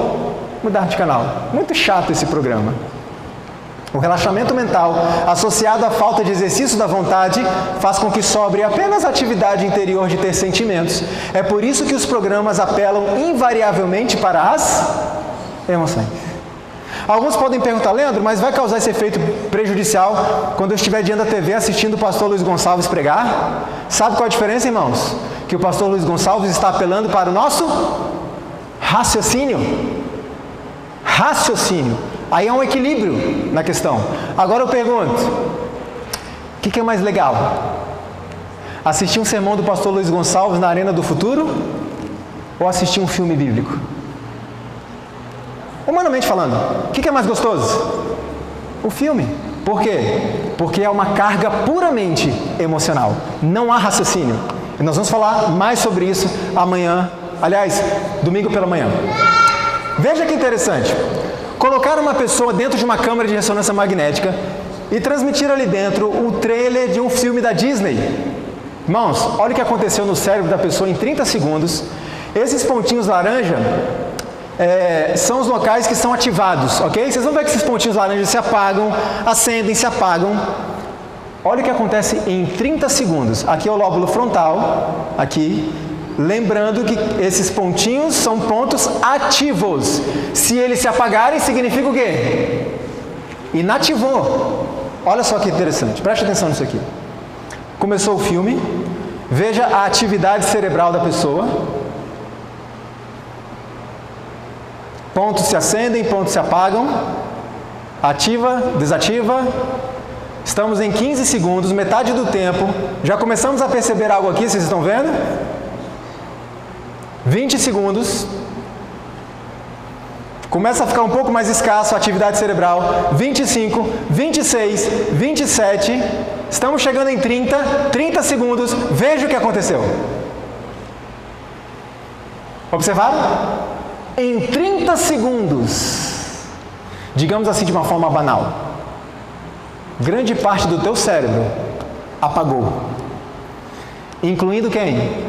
A: mudar de canal. Muito chato esse programa. O relaxamento mental, associado à falta de exercício da vontade, faz com que sobre apenas a atividade interior de ter sentimentos. É por isso que os programas apelam invariavelmente para as emoções. Alguns podem perguntar, Leandro, mas vai causar esse efeito prejudicial quando eu estiver diante da TV assistindo o pastor Luiz Gonçalves pregar? Sabe qual a diferença, irmãos? Que o pastor Luiz Gonçalves está apelando para o nosso raciocínio. Raciocínio. Aí há um equilíbrio na questão. Agora eu pergunto, o que é mais legal? Assistir um sermão do pastor Luiz Gonçalves na Arena do Futuro ou assistir um filme bíblico? Humanamente falando, o que é mais gostoso? O filme. Por quê? Porque é uma carga puramente emocional. Não há raciocínio. E nós vamos falar mais sobre isso amanhã. Aliás, domingo pela manhã. Veja que interessante. Colocar uma pessoa dentro de uma câmara de ressonância magnética e transmitir ali dentro o trailer de um filme da Disney. Irmãos, olha o que aconteceu no cérebro da pessoa em 30 segundos. Esses pontinhos laranja são os locais que são ativados, ok? Vocês vão ver que esses pontinhos laranjas se apagam, acendem, se apagam. Olha o que acontece em 30 segundos. Aqui é o lóbulo frontal, aqui. Lembrando que esses pontinhos são pontos ativos. Se eles se apagarem, significa o quê? inativou. Olha só que interessante, preste atenção nisso aqui. Começou o filme, veja a atividade cerebral da pessoa. Pontos se acendem, pontos se apagam. Ativa, desativa. Estamos em 15 segundos, metade do tempo. Já começamos a perceber algo aqui, vocês estão vendo? 20 segundos. Começa a ficar um pouco mais escasso a atividade cerebral. 25, 26, 27. Estamos chegando em 30 segundos. Veja o que aconteceu. Observaram? Em 30 segundos, digamos assim de uma forma banal, grande parte do teu cérebro apagou. Incluindo quem?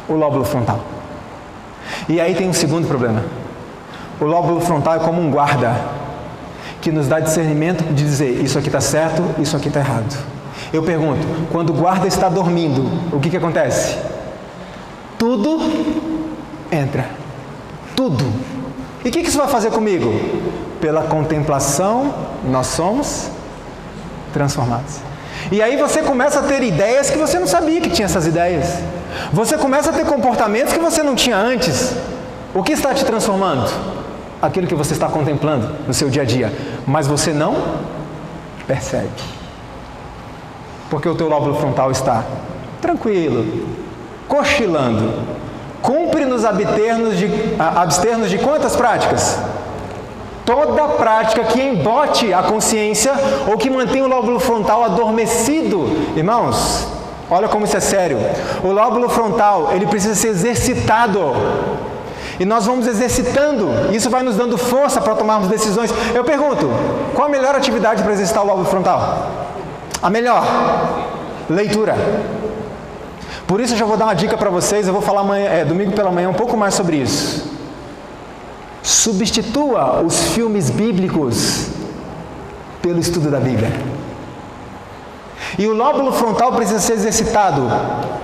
A: O lóbulo frontal. E aí tem um segundo problema. O lóbulo frontal é como um guarda que nos dá discernimento de dizer isso aqui está certo, isso aqui está errado. Eu pergunto, quando o guarda está dormindo, o que acontece? Tudo entra. Tudo. E o que isso vai fazer comigo? Pela contemplação, nós somos transformados. E aí você começa a ter ideias que você não sabia que tinha essas ideias. Você começa a ter comportamentos que você não tinha antes. O que está te transformando? Aquilo que você está contemplando no seu dia a dia. Mas você não percebe. Porque o teu lóbulo frontal está tranquilo, cochilando. Cumpre nos abster-nos de quantas práticas? Toda prática que embote a consciência ou que mantenha o lóbulo frontal adormecido. Irmãos, olha como isso é sério. O lóbulo frontal, ele precisa ser exercitado. E nós vamos exercitando. Isso vai nos dando força para tomarmos decisões. Eu pergunto, qual a melhor atividade para exercitar o lóbulo frontal? A melhor? Leitura. Por isso eu já vou dar uma dica para vocês. Eu vou falar domingo pela manhã um pouco mais sobre isso. Substitua os filmes bíblicos pelo estudo da Bíblia. E o lóbulo frontal precisa ser exercitado.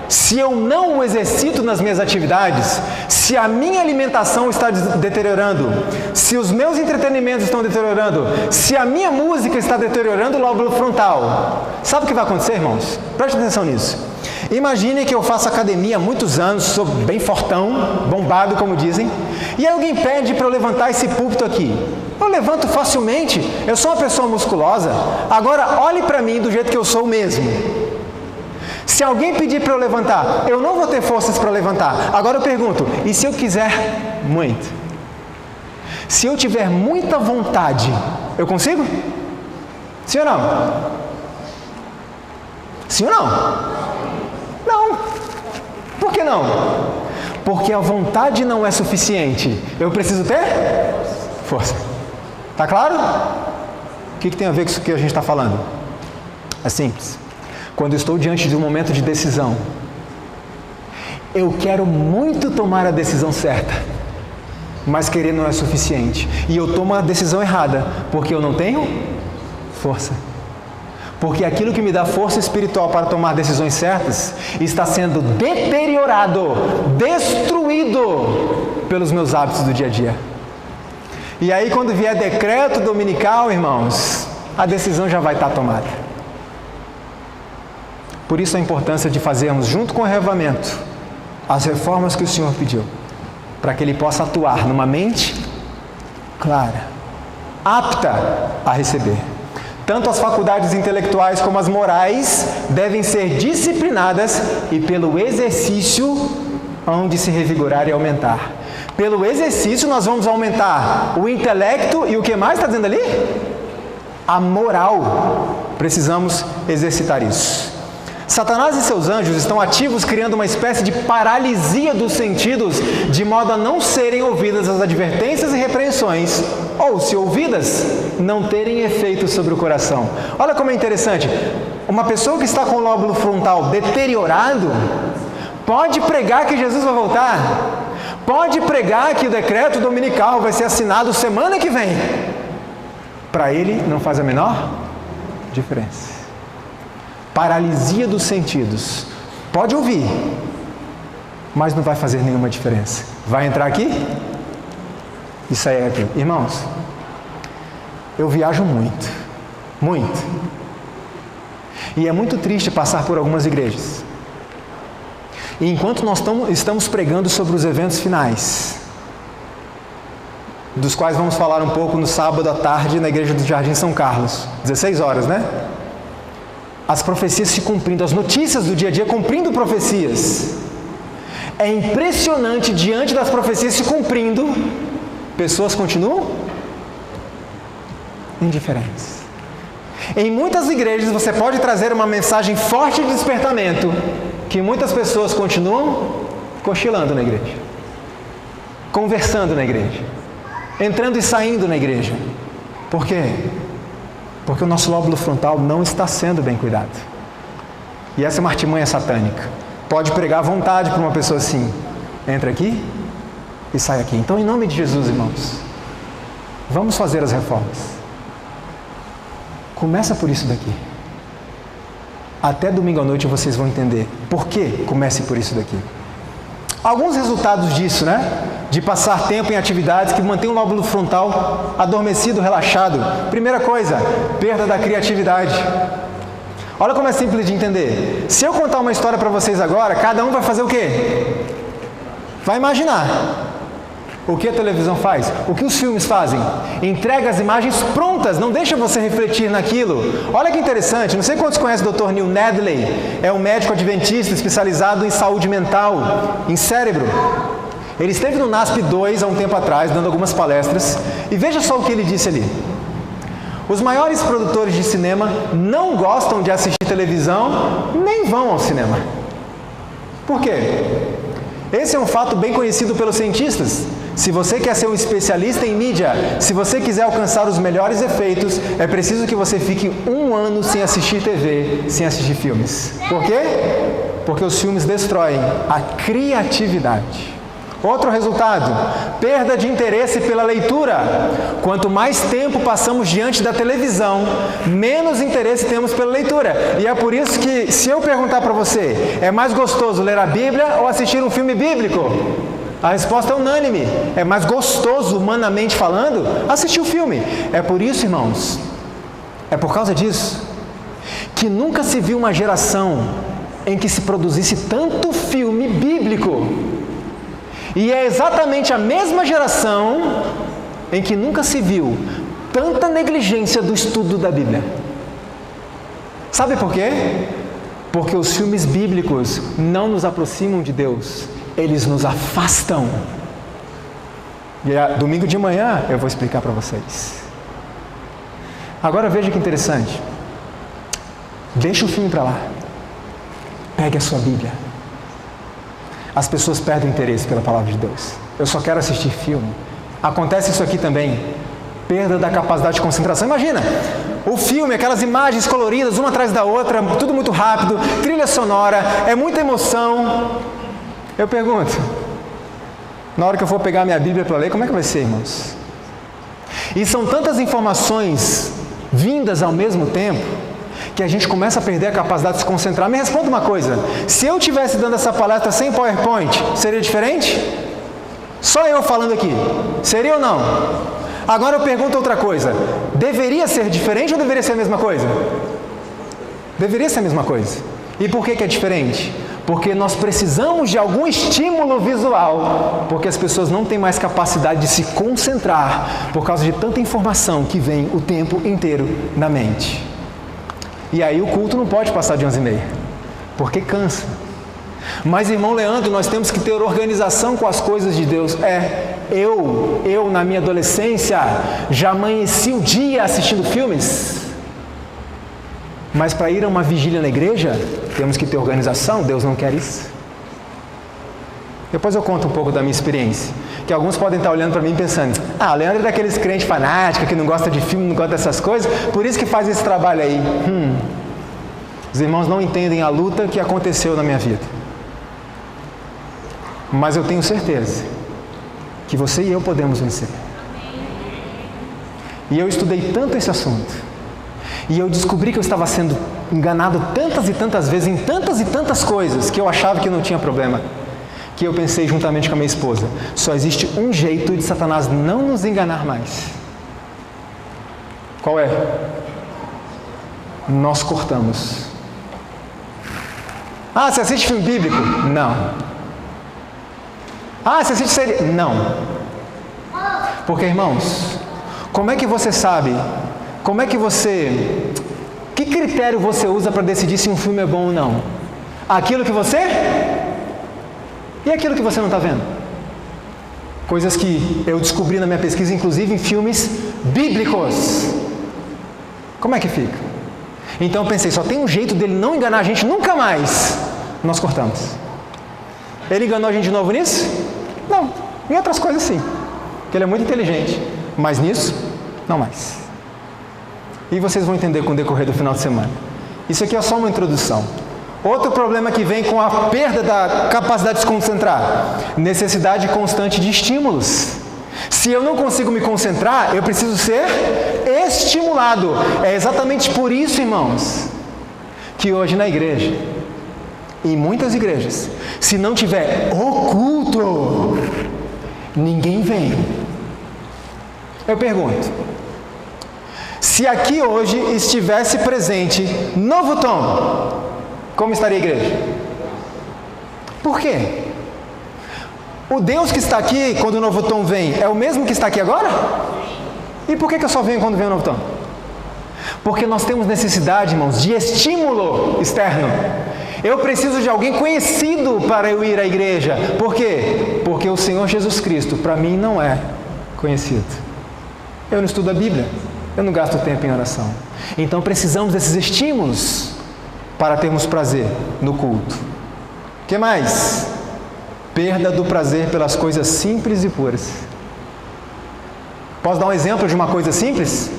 A: Se eu não o exercito nas minhas atividades, se a minha alimentação está deteriorando, se os meus entretenimentos estão deteriorando, se a minha música está deteriorando o lóbulo frontal, sabe o que vai acontecer, irmãos? Preste atenção nisso. Imagine que eu faço academia há muitos anos, sou bem fortão, bombado, como dizem, e alguém pede para eu levantar esse púlpito aqui. Eu levanto facilmente, eu sou uma pessoa musculosa. Agora, olhe para mim do jeito que eu sou mesmo. Se alguém pedir para eu levantar, eu não vou ter forças para levantar. Agora eu pergunto, e se eu quiser muito? Se eu tiver muita vontade, eu consigo? Sim ou não? Sim ou não? Não. Por que não? Porque a vontade não é suficiente. Eu preciso ter força. Tá claro? O que tem a ver com isso que a gente está falando? É simples. Quando eu estou diante de um momento de decisão, eu quero muito tomar a decisão certa, mas querer não é suficiente. E eu tomo a decisão errada, porque eu não tenho força. Porque aquilo que me dá força espiritual para tomar decisões certas está sendo deteriorado, destruído pelos meus hábitos do dia a dia. E aí quando vier decreto dominical, irmãos, a decisão já vai estar tomada. Por isso a importância de fazermos, junto com o arrevamento, as reformas que o Senhor pediu, para que Ele possa atuar numa mente clara, apta a receber. Tanto as faculdades intelectuais como as morais devem ser disciplinadas e pelo exercício hão de se revigorar e aumentar. Pelo exercício nós vamos aumentar o intelecto e o que mais está dizendo ali? A moral. Precisamos exercitar isso. Satanás e seus anjos estão ativos criando uma espécie de paralisia dos sentidos, de modo a não serem ouvidas as advertências e repreensões, ou, se ouvidas, não terem efeito sobre o coração. Olha como é interessante. Uma pessoa que está com o lóbulo frontal deteriorado, pode pregar que Jesus vai voltar, pode pregar que o decreto dominical vai ser assinado semana que vem. Para ele não faz a menor diferença. Paralisia dos sentidos. Pode ouvir, mas não vai fazer nenhuma diferença. Vai entrar aqui? Isso aí é aqui. Irmãos, eu viajo muito, muito. E é muito triste passar por algumas igrejas. E enquanto nós estamos pregando sobre os eventos finais, dos quais vamos falar um pouco no sábado à tarde na igreja do Jardim São Carlos, 16 horas, né? As profecias se cumprindo, as notícias do dia a dia cumprindo profecias. É impressionante, diante das profecias se cumprindo, pessoas continuam indiferentes. Em muitas igrejas você pode trazer uma mensagem forte de despertamento, que muitas pessoas continuam cochilando na igreja, conversando na igreja, entrando e saindo na igreja. Por quê? Porque o nosso lóbulo frontal não está sendo bem cuidado. E essa é uma artimanha satânica. Pode pregar à vontade para uma pessoa assim: entra aqui e sai aqui. Então, em nome de Jesus, irmãos, vamos fazer as reformas. Começa por isso daqui. Até domingo à noite vocês vão entender por que comece por isso daqui. Alguns resultados disso, né? De passar tempo em atividades que mantêm o lóbulo frontal adormecido, relaxado. Primeira coisa, perda da criatividade. Olha como é simples de entender. Se eu contar uma história para vocês agora, cada um vai fazer o quê? Vai imaginar. O que a televisão faz? O que os filmes fazem? Entrega as imagens prontas, não deixa você refletir naquilo. Olha que interessante, não sei quantos conhecem o Dr. Neil Nedley, é um médico adventista especializado em saúde mental, em cérebro. Ele esteve no NASP 2 há um tempo atrás, dando algumas palestras, e veja só o que ele disse ali. Os maiores produtores de cinema não gostam de assistir televisão, nem vão ao cinema. Por quê? Esse é um fato bem conhecido pelos cientistas. Se você quer ser um especialista em mídia, se você quiser alcançar os melhores efeitos, é preciso que você fique 1 ano sem assistir TV, sem assistir filmes. Por quê? Porque os filmes destroem a criatividade. Outro resultado, perda de interesse pela leitura. Quanto mais tempo passamos diante da televisão, menos interesse temos pela leitura. E é por isso que, se eu perguntar para você, é mais gostoso ler a Bíblia ou assistir um filme bíblico? A resposta é unânime. É mais gostoso, humanamente falando, assistir o filme. É por isso, irmãos, é por causa disso, que nunca se viu uma geração em que se produzisse tanto filme bíblico. E é exatamente a mesma geração em que nunca se viu tanta negligência do estudo da Bíblia. Sabe por quê? Porque os filmes bíblicos não nos aproximam de Deus, eles nos afastam. E domingo de manhã eu vou explicar para vocês. Agora veja que interessante. Deixa o filme para lá. Pegue a sua Bíblia. As pessoas perdem o interesse pela palavra de Deus. Eu só quero assistir filme. Acontece isso aqui também. Perda da capacidade de concentração. Imagina, o filme, aquelas imagens coloridas, uma atrás da outra, tudo muito rápido, trilha sonora, é muita emoção. Eu pergunto, na hora que eu for pegar minha Bíblia para ler, como é que vai ser, irmãos? E são tantas informações vindas ao mesmo tempo, que a gente começa a perder a capacidade de se concentrar. Me responda uma coisa, se eu estivesse dando essa palestra sem PowerPoint, seria diferente? Só eu falando aqui, seria ou não? Agora eu pergunto outra coisa, deveria ser diferente ou deveria ser a mesma coisa? Deveria ser a mesma coisa. E por que é diferente? Porque nós precisamos de algum estímulo visual, porque as pessoas não têm mais capacidade de se concentrar, por causa de tanta informação que vem o tempo inteiro na mente. E aí o culto não pode passar de 11h30, porque cansa. Mas, irmão Leandro, nós temos que ter organização com as coisas de Deus. Eu na minha adolescência, já amanheci o dia assistindo filmes. Mas para ir a uma vigília na igreja, temos que ter organização. Deus não quer isso. Depois eu conto um pouco da minha experiência, que alguns podem estar olhando para mim pensando, o Leandro é daqueles crentes fanáticos, que não gosta de filme, não gosta dessas coisas, por isso que faz esse trabalho aí. Os irmãos não entendem a luta que aconteceu na minha vida. Mas eu tenho certeza que você e eu podemos vencer. E eu estudei tanto esse assunto, e eu descobri que eu estava sendo enganado tantas e tantas vezes em tantas e tantas coisas que eu achava que não tinha problema, que eu pensei juntamente com a minha esposa, só existe um jeito de Satanás não nos enganar mais. Qual é? Nós cortamos. Ah, você assiste filme bíblico? Não. Ah, você assiste série? Não. Porque, irmãos, como é que você sabe? Que critério você usa para decidir se um filme é bom ou não? Aquilo que você? E aquilo que você não está vendo? Coisas que eu descobri na minha pesquisa, inclusive em filmes bíblicos. Como é que fica? Então eu pensei, só tem um jeito dele não enganar a gente nunca mais. Nós cortamos. Ele enganou a gente de novo nisso? Não. Em outras coisas sim. Porque ele é muito inteligente. Mas nisso, não mais. E vocês vão entender com o decorrer do final de semana. Isso aqui é só uma introdução. Outro problema que vem com a perda da capacidade de se concentrar. Necessidade constante de estímulos. Se eu não consigo me concentrar, eu preciso ser estimulado. É exatamente por isso, irmãos, que hoje na igreja, em muitas igrejas, se não tiver o culto, ninguém vem. Eu pergunto, se aqui hoje estivesse presente Novo Tom, como estaria a igreja? Por quê? O Deus que está aqui quando o Novo Tom vem é o mesmo que está aqui agora? E por que eu só venho quando vem o Novo Tom? Porque nós temos necessidade, irmãos, de estímulo externo. Eu preciso de alguém conhecido para eu ir à igreja. Por quê? Porque o Senhor Jesus Cristo, para mim, não é conhecido. Eu não estudo a Bíblia. Eu não gasto tempo em oração. Então precisamos desses estímulos para termos prazer no culto. O que mais? Perda do prazer pelas coisas simples e puras. Posso dar um exemplo de uma coisa simples?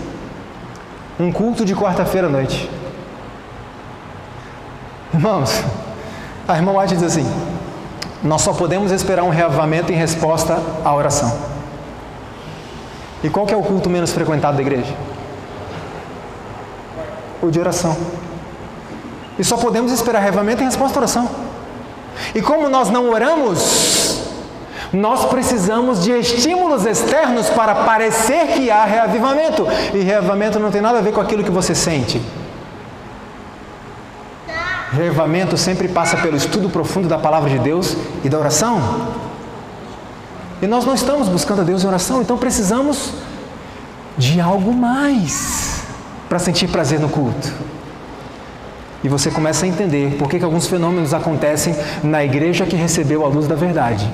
A: Um culto de quarta-feira à noite. Irmãos, a irmã White diz assim: nós só podemos esperar um reavivamento em resposta à oração. E qual que é o culto menos frequentado da igreja? O de oração. E só podemos esperar reavivamento em resposta à oração. E como nós não oramos, nós precisamos de estímulos externos para parecer que há reavivamento. E reavivamento não tem nada a ver com aquilo que você sente. Reavivamento sempre passa pelo estudo profundo da palavra de Deus e da oração. E nós não estamos buscando a Deus em oração, então precisamos de algo mais para sentir prazer no culto. E você começa a entender por que alguns fenômenos acontecem na igreja que recebeu a luz da verdade.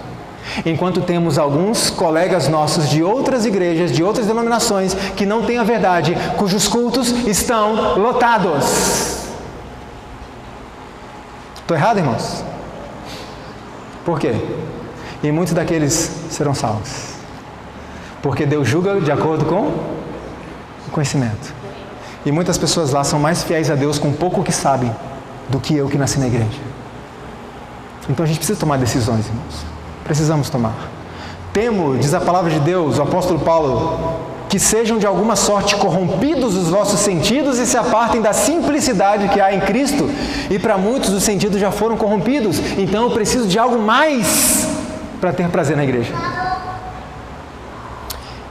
A: Enquanto temos alguns colegas nossos de outras igrejas, de outras denominações, que não têm a verdade, cujos cultos estão lotados. Estou errado, irmãos? Por quê? E muitos daqueles serão salvos. Porque Deus julga de acordo com o conhecimento. E muitas pessoas lá são mais fiéis a Deus com pouco que sabem do que eu que nasci na igreja. Então a gente precisa tomar decisões, irmãos. Precisamos tomar. Temo, diz a palavra de Deus, o apóstolo Paulo, que sejam de alguma sorte corrompidos os vossos sentidos e se apartem da simplicidade que há em Cristo. E para muitos os sentidos já foram corrompidos. Então eu preciso de algo mais para ter prazer na igreja.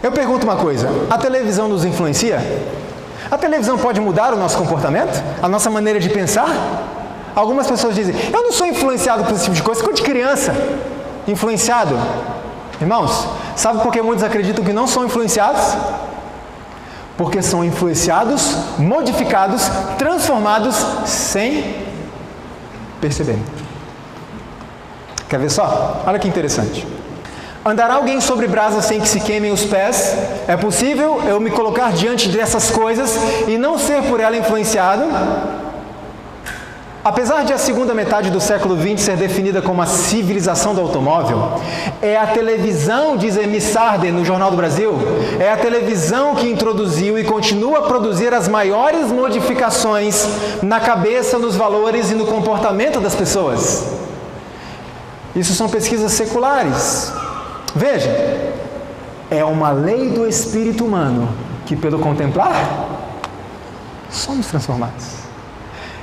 A: Eu pergunto uma coisa: a televisão nos influencia? A televisão pode mudar o nosso comportamento? A nossa maneira de pensar? Algumas pessoas dizem: eu não sou influenciado por esse tipo de coisa, quando de criança. Influenciado? Irmãos, sabe por que muitos acreditam que não são influenciados? Porque são influenciados, modificados, transformados sem perceber. Quer ver só? Olha que interessante. Andará alguém sobre brasas sem que se queimem os pés? É possível eu me colocar diante dessas coisas e não ser por ela influenciado? Apesar de a segunda metade do século XX ser definida como a civilização do automóvel, é a televisão, diz Emi Sarden no Jornal do Brasil, é a televisão que introduziu e continua a produzir as maiores modificações na cabeça, nos valores e no comportamento das pessoas. Isso são pesquisas seculares. Veja, é uma lei do espírito humano que, pelo contemplar, somos transformados.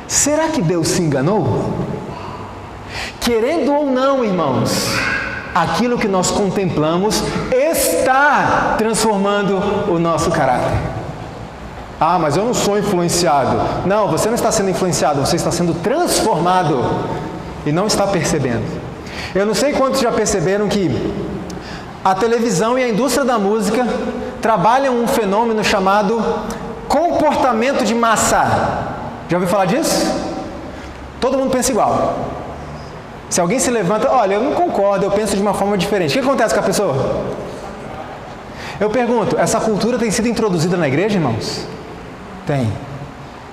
A: Será que Deus se enganou? Querendo ou não, irmãos, aquilo que nós contemplamos está transformando o nosso caráter. Ah, mas eu não sou influenciado. Não, você não está sendo influenciado, você está sendo transformado e não está percebendo. Eu não sei quantos já perceberam que a televisão e a indústria da música trabalham um fenômeno chamado comportamento de massa. Já ouviu falar disso? Todo mundo pensa igual. Se alguém se levanta, olha, eu não concordo, eu penso de uma forma diferente. O que acontece com a pessoa? Eu pergunto, essa cultura tem sido introduzida na igreja, irmãos? Tem.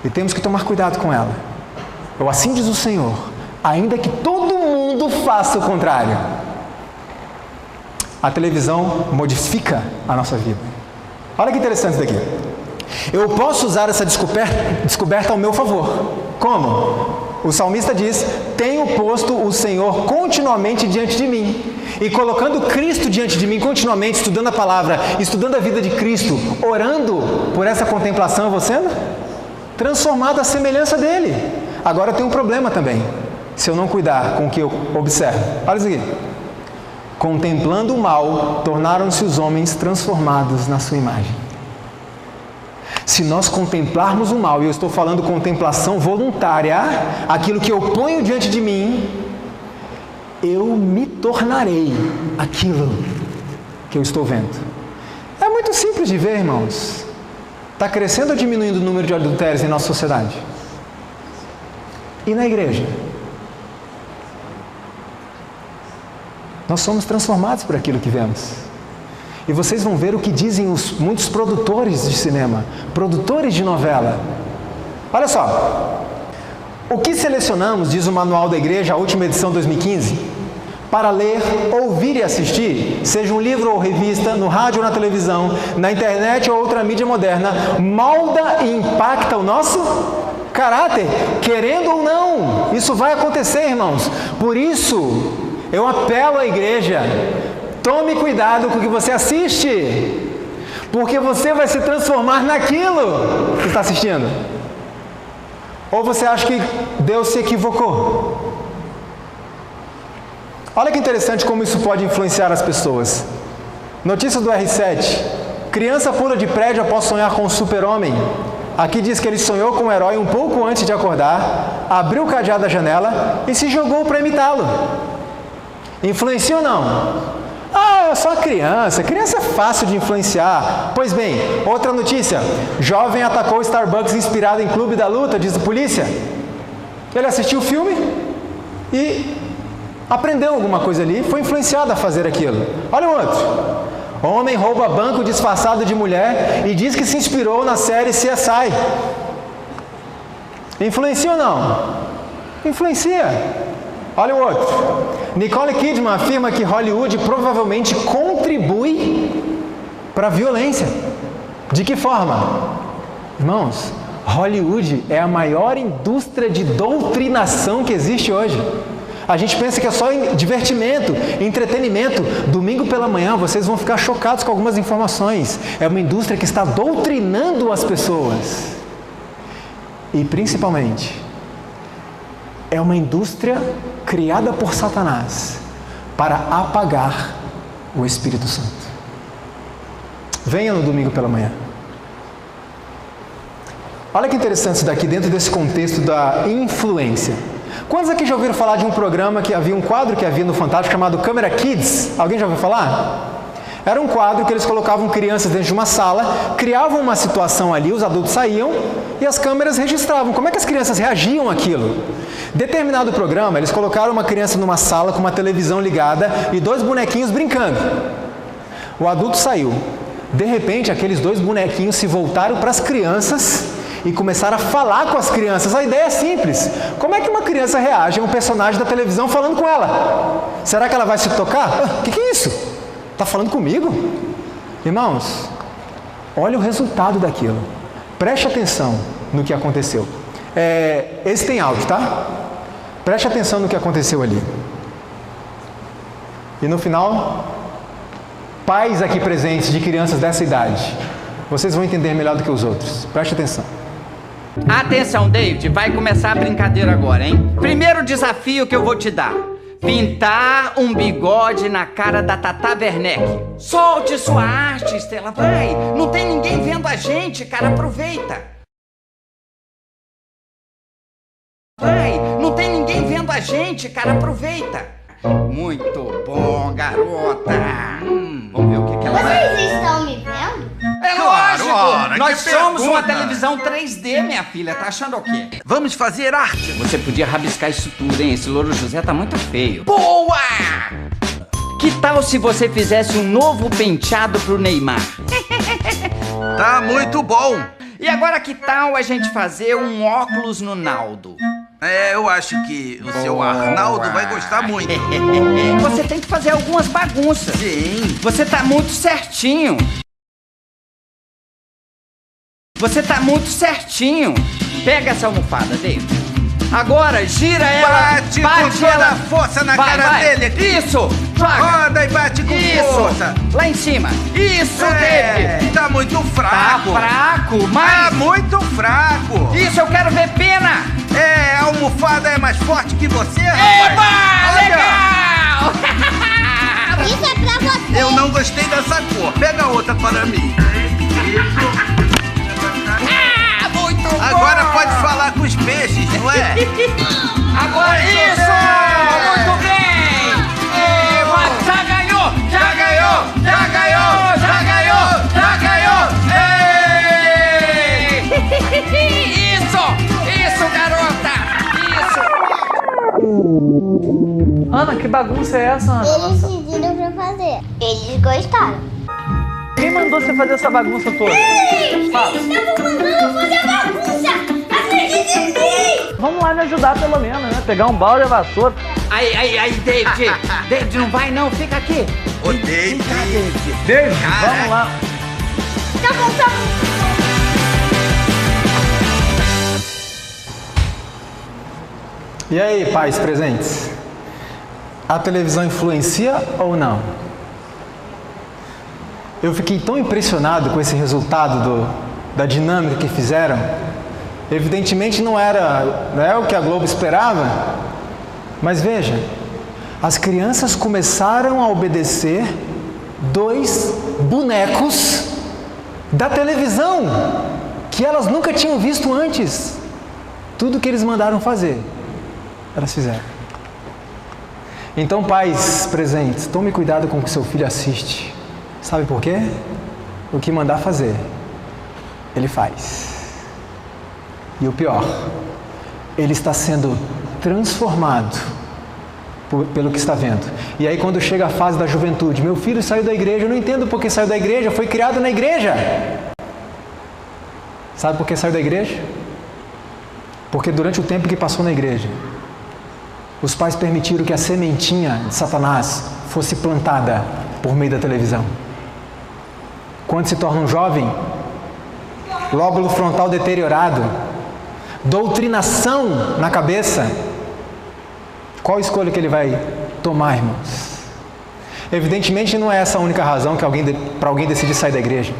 A: E temos que tomar cuidado com ela. Ou assim diz o Senhor, ainda que todo mundo faça o contrário. A televisão modifica a nossa vida. Olha que interessante isso daqui. Eu posso usar essa descoberta ao meu favor. Como? O salmista diz, tenho posto o Senhor continuamente diante de mim. E colocando Cristo diante de mim continuamente, estudando a palavra, estudando a vida de Cristo, orando por essa contemplação, eu vou sendo transformado à semelhança dele. Agora tem um problema também, se eu não cuidar com o que eu observo. Olha isso aqui. Contemplando o mal, tornaram-se os homens transformados na sua imagem. Se nós contemplarmos o mal, e eu estou falando contemplação voluntária, aquilo que eu ponho diante de mim, eu me tornarei aquilo que eu estou vendo. É muito simples de ver, irmãos. Está crescendo ou diminuindo o número de adultérios em nossa sociedade? E na igreja? Nós somos transformados por aquilo que vemos. E vocês vão ver o que dizem muitos produtores de cinema, produtores de novela. Olha só, o que selecionamos, diz o Manual da Igreja, a última edição 2015, para ler, ouvir e assistir, seja um livro ou revista, no rádio ou na televisão, na internet ou outra mídia moderna, molda e impacta o nosso caráter, querendo ou não. Isso vai acontecer, irmãos. Por isso, eu apelo à igreja, tome cuidado com o que você assiste, porque você vai se transformar naquilo que está assistindo. Ou você acha que Deus se equivocou? Olha que interessante como isso pode influenciar as pessoas. Notícia do R7. Criança pula de prédio após sonhar com um super-homem. Aqui diz que ele sonhou com um herói um pouco antes de acordar, abriu o cadeado da janela e se jogou para imitá-lo. Influencia ou não? Ah, é só criança. Criança é fácil de influenciar. Pois bem, outra notícia. Jovem atacou o Starbucks inspirado em Clube da Luta, diz a polícia. Ele assistiu o filme e aprendeu alguma coisa ali, foi influenciado a fazer aquilo. Olha o outro. Homem rouba banco disfarçado de mulher e diz que se inspirou na série CSI. Influencia ou não? Influencia. Olha o outro. Nicole Kidman afirma que Hollywood provavelmente contribui para a violência. De que forma? Irmãos, Hollywood é a maior indústria de doutrinação que existe hoje. A gente pensa que é só divertimento, entretenimento. Domingo pela manhã vocês vão ficar chocados com algumas informações. É uma indústria que está doutrinando as pessoas. E principalmente, é uma indústria criada por Satanás para apagar o Espírito Santo. Venha no domingo pela manhã. Olha que interessante isso daqui dentro desse contexto da influência. Quantos aqui já ouviram falar de um programa que havia, um quadro que havia no Fantástico chamado Câmera Kids? Alguém já ouviu falar? Era um quadro que eles colocavam crianças dentro de uma sala, criavam uma situação ali, os adultos saíam e as câmeras registravam como é que as crianças reagiam àquilo. Determinado programa, eles colocaram uma criança numa sala com uma televisão ligada e 2 bonequinhos brincando. O adulto saiu. De repente, aqueles 2 bonequinhos se voltaram para as crianças e começaram a falar com as crianças. A ideia é simples. Como é que uma criança reage a um personagem da televisão falando com ela? Será que ela vai se tocar? O que é isso? Está falando comigo? Irmãos, olha o resultado daquilo. Preste atenção no que aconteceu. Esse tem áudio, tá? Preste atenção no que aconteceu ali. E no final, pais aqui presentes de crianças dessa idade, vocês vão entender melhor do que os outros. Preste atenção.
B: Atenção, David, vai começar a brincadeira agora, hein? Primeiro desafio que eu vou te dar. Pintar um bigode na cara da Tata Werneck. Solte sua arte, Estela, vai. Não tem ninguém vendo a gente, cara, aproveita. Vai, não tem ninguém vendo a gente, cara, aproveita. Muito bom, garota. Vamos ver o que ela vai...
C: Vocês estão me vendo?
B: É
D: Claro,
B: lógico!
D: ora,
B: Nós
D: que
B: somos uma
D: pergunta.
B: televisão 3D, minha filha. Tá achando o quê?
D: Vamos fazer arte.
B: Você podia rabiscar isso tudo, hein? Esse Louro José tá muito feio. Boa! Que tal se você fizesse um novo penteado pro Neymar?
D: Tá muito bom.
B: E agora que tal a gente fazer um óculos no Naldo?
D: Eu acho que o seu Arnaldo vai gostar muito.
B: Você tem que fazer algumas bagunças.
D: Sim.
B: Você tá muito certinho. Você tá muito certinho. Pega essa almofada, David. Agora, gira ela.
D: Bate com toda a força na cara dele aqui.
B: Isso. Joga.
D: Roda e bate com força.
B: Lá em cima. Isso, David.
D: Tá muito
B: Tá
D: fraco.
B: fraco, mas...
D: Tá muito fraco.
B: Isso, eu quero ver pena.
D: A almofada é mais forte que você,
B: Eba!
D: rapaz.
B: Legal!
C: Isso é pra você!
D: Eu não gostei dessa cor. Pega outra para mim.
B: Ah, muito bom!
D: Agora pode falar com os peixes, não é?
B: Agora isso! Muito bem! Eba, já ganhou! Já ganhou! Já ganhou! Já ganhou! Já ganhou! Ei! Isso! Isso, garota! Isso!
E: Ana, que bagunça é essa, Ana?
C: Eles pediram pra fazer. Eles gostaram.
E: Quem mandou você fazer essa bagunça toda? Fala.
C: Estavam mandando fazer bagunça! Acredite em mim!
E: Vamos lá me ajudar pelo menos, né? Pegar um balde e a vassoura.
B: Aí, David! David, não vai não, fica aqui!
D: Ô, David.
E: David, vamos lá.
C: Tá bom, tá bom.
A: E aí, pais presentes? A televisão influencia ou não? Eu fiquei tão impressionado com esse resultado da dinâmica que fizeram. Evidentemente não é o que a Globo esperava, mas veja, as crianças começaram a obedecer 2 bonecos da televisão que elas nunca tinham visto antes. Tudo que eles mandaram fazer, elas fizeram. Então, pais presentes, tome cuidado com o que seu filho assiste. Sabe por quê? O que mandar fazer, ele faz. E o pior, ele está sendo transformado pelo que está vendo. E aí quando chega a fase da juventude, meu filho saiu da igreja, eu não entendo por que saiu da igreja, foi criado na igreja. Sabe por que saiu da igreja? Porque durante o tempo que passou na igreja, os pais permitiram que a sementinha de Satanás fosse plantada por meio da televisão. Quando se torna um jovem, lóbulo frontal deteriorado, doutrinação na cabeça, qual escolha que ele vai tomar, irmãos? Evidentemente não é essa a única razão que para alguém decidir sair da igreja,